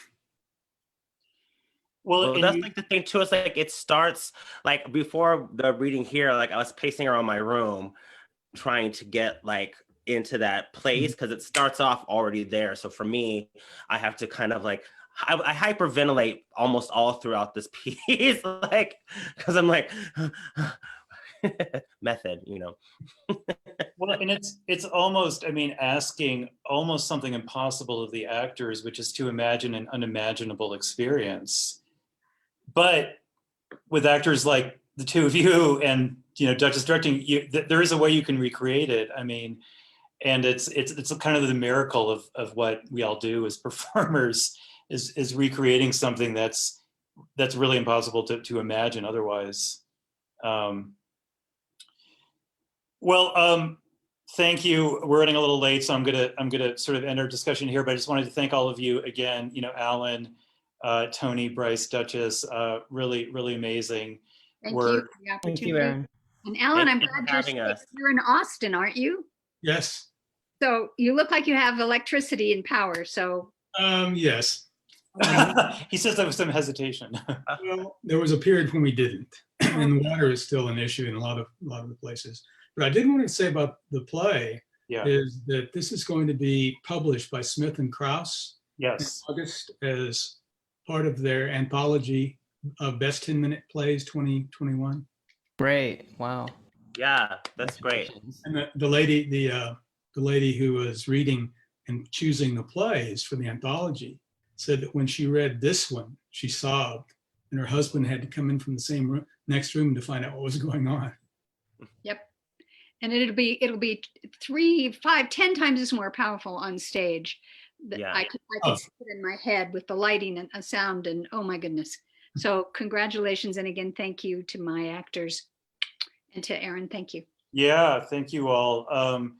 Well, that's the thing too. It's it starts before the reading here, I was pacing around my room trying to get into that place because it starts off already there. So for me, I have to kind of I hyperventilate almost all throughout this piece, because I'm method, Well, and it's almost, asking almost something impossible of the actors, which is to imagine an unimaginable experience. But with actors like the two of you and, Duchess directing, there is a way you can recreate it. And it's kind of the miracle of what we all do as performers is recreating something that's really impossible to imagine otherwise. Thank you. We're running a little late, so I'm gonna sort of end our discussion here. But I just wanted to thank all of you again. Allan, Tony, Bryce, Duchess, really, really amazing Thank work. you for the opportunity. Thank you, Aaron. And Allan, I'm Thank you for glad having us. you're in Austin, aren't you? Yes. So you look like you have electricity and power. So Yes. He says there was some hesitation. Well, there was a period when we didn't, and the water is still an issue in a lot of the places. But I did want to say about the play is that this is going to be published by Smith and Krause in August as part of their anthology of Best 10-Minute Plays 2021. Great. Wow. Yeah, that's great. And the lady who was reading and choosing the plays for the anthology said that when she read this one, she sobbed, and her husband had to come in from the same room, next room, to find out what was going on. Yep. And it'll be 3, 5, 10 times as more powerful on stage. Yeah. I could see it in my head with the lighting and a sound, and oh my goodness. So congratulations, and again, thank you to my actors, and to Aaron, thank you. Yeah, thank you all.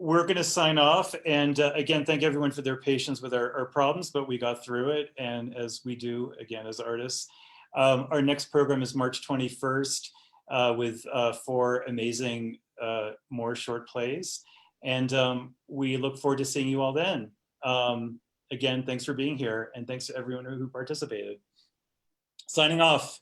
We're going to sign off, and again, thank everyone for their patience with our problems, but we got through it, and as we do, again, as artists. Our next program is March 21st with 4 amazing more short plays, and we look forward to seeing you all then. Again, thanks for being here, and thanks to everyone who participated. Signing off.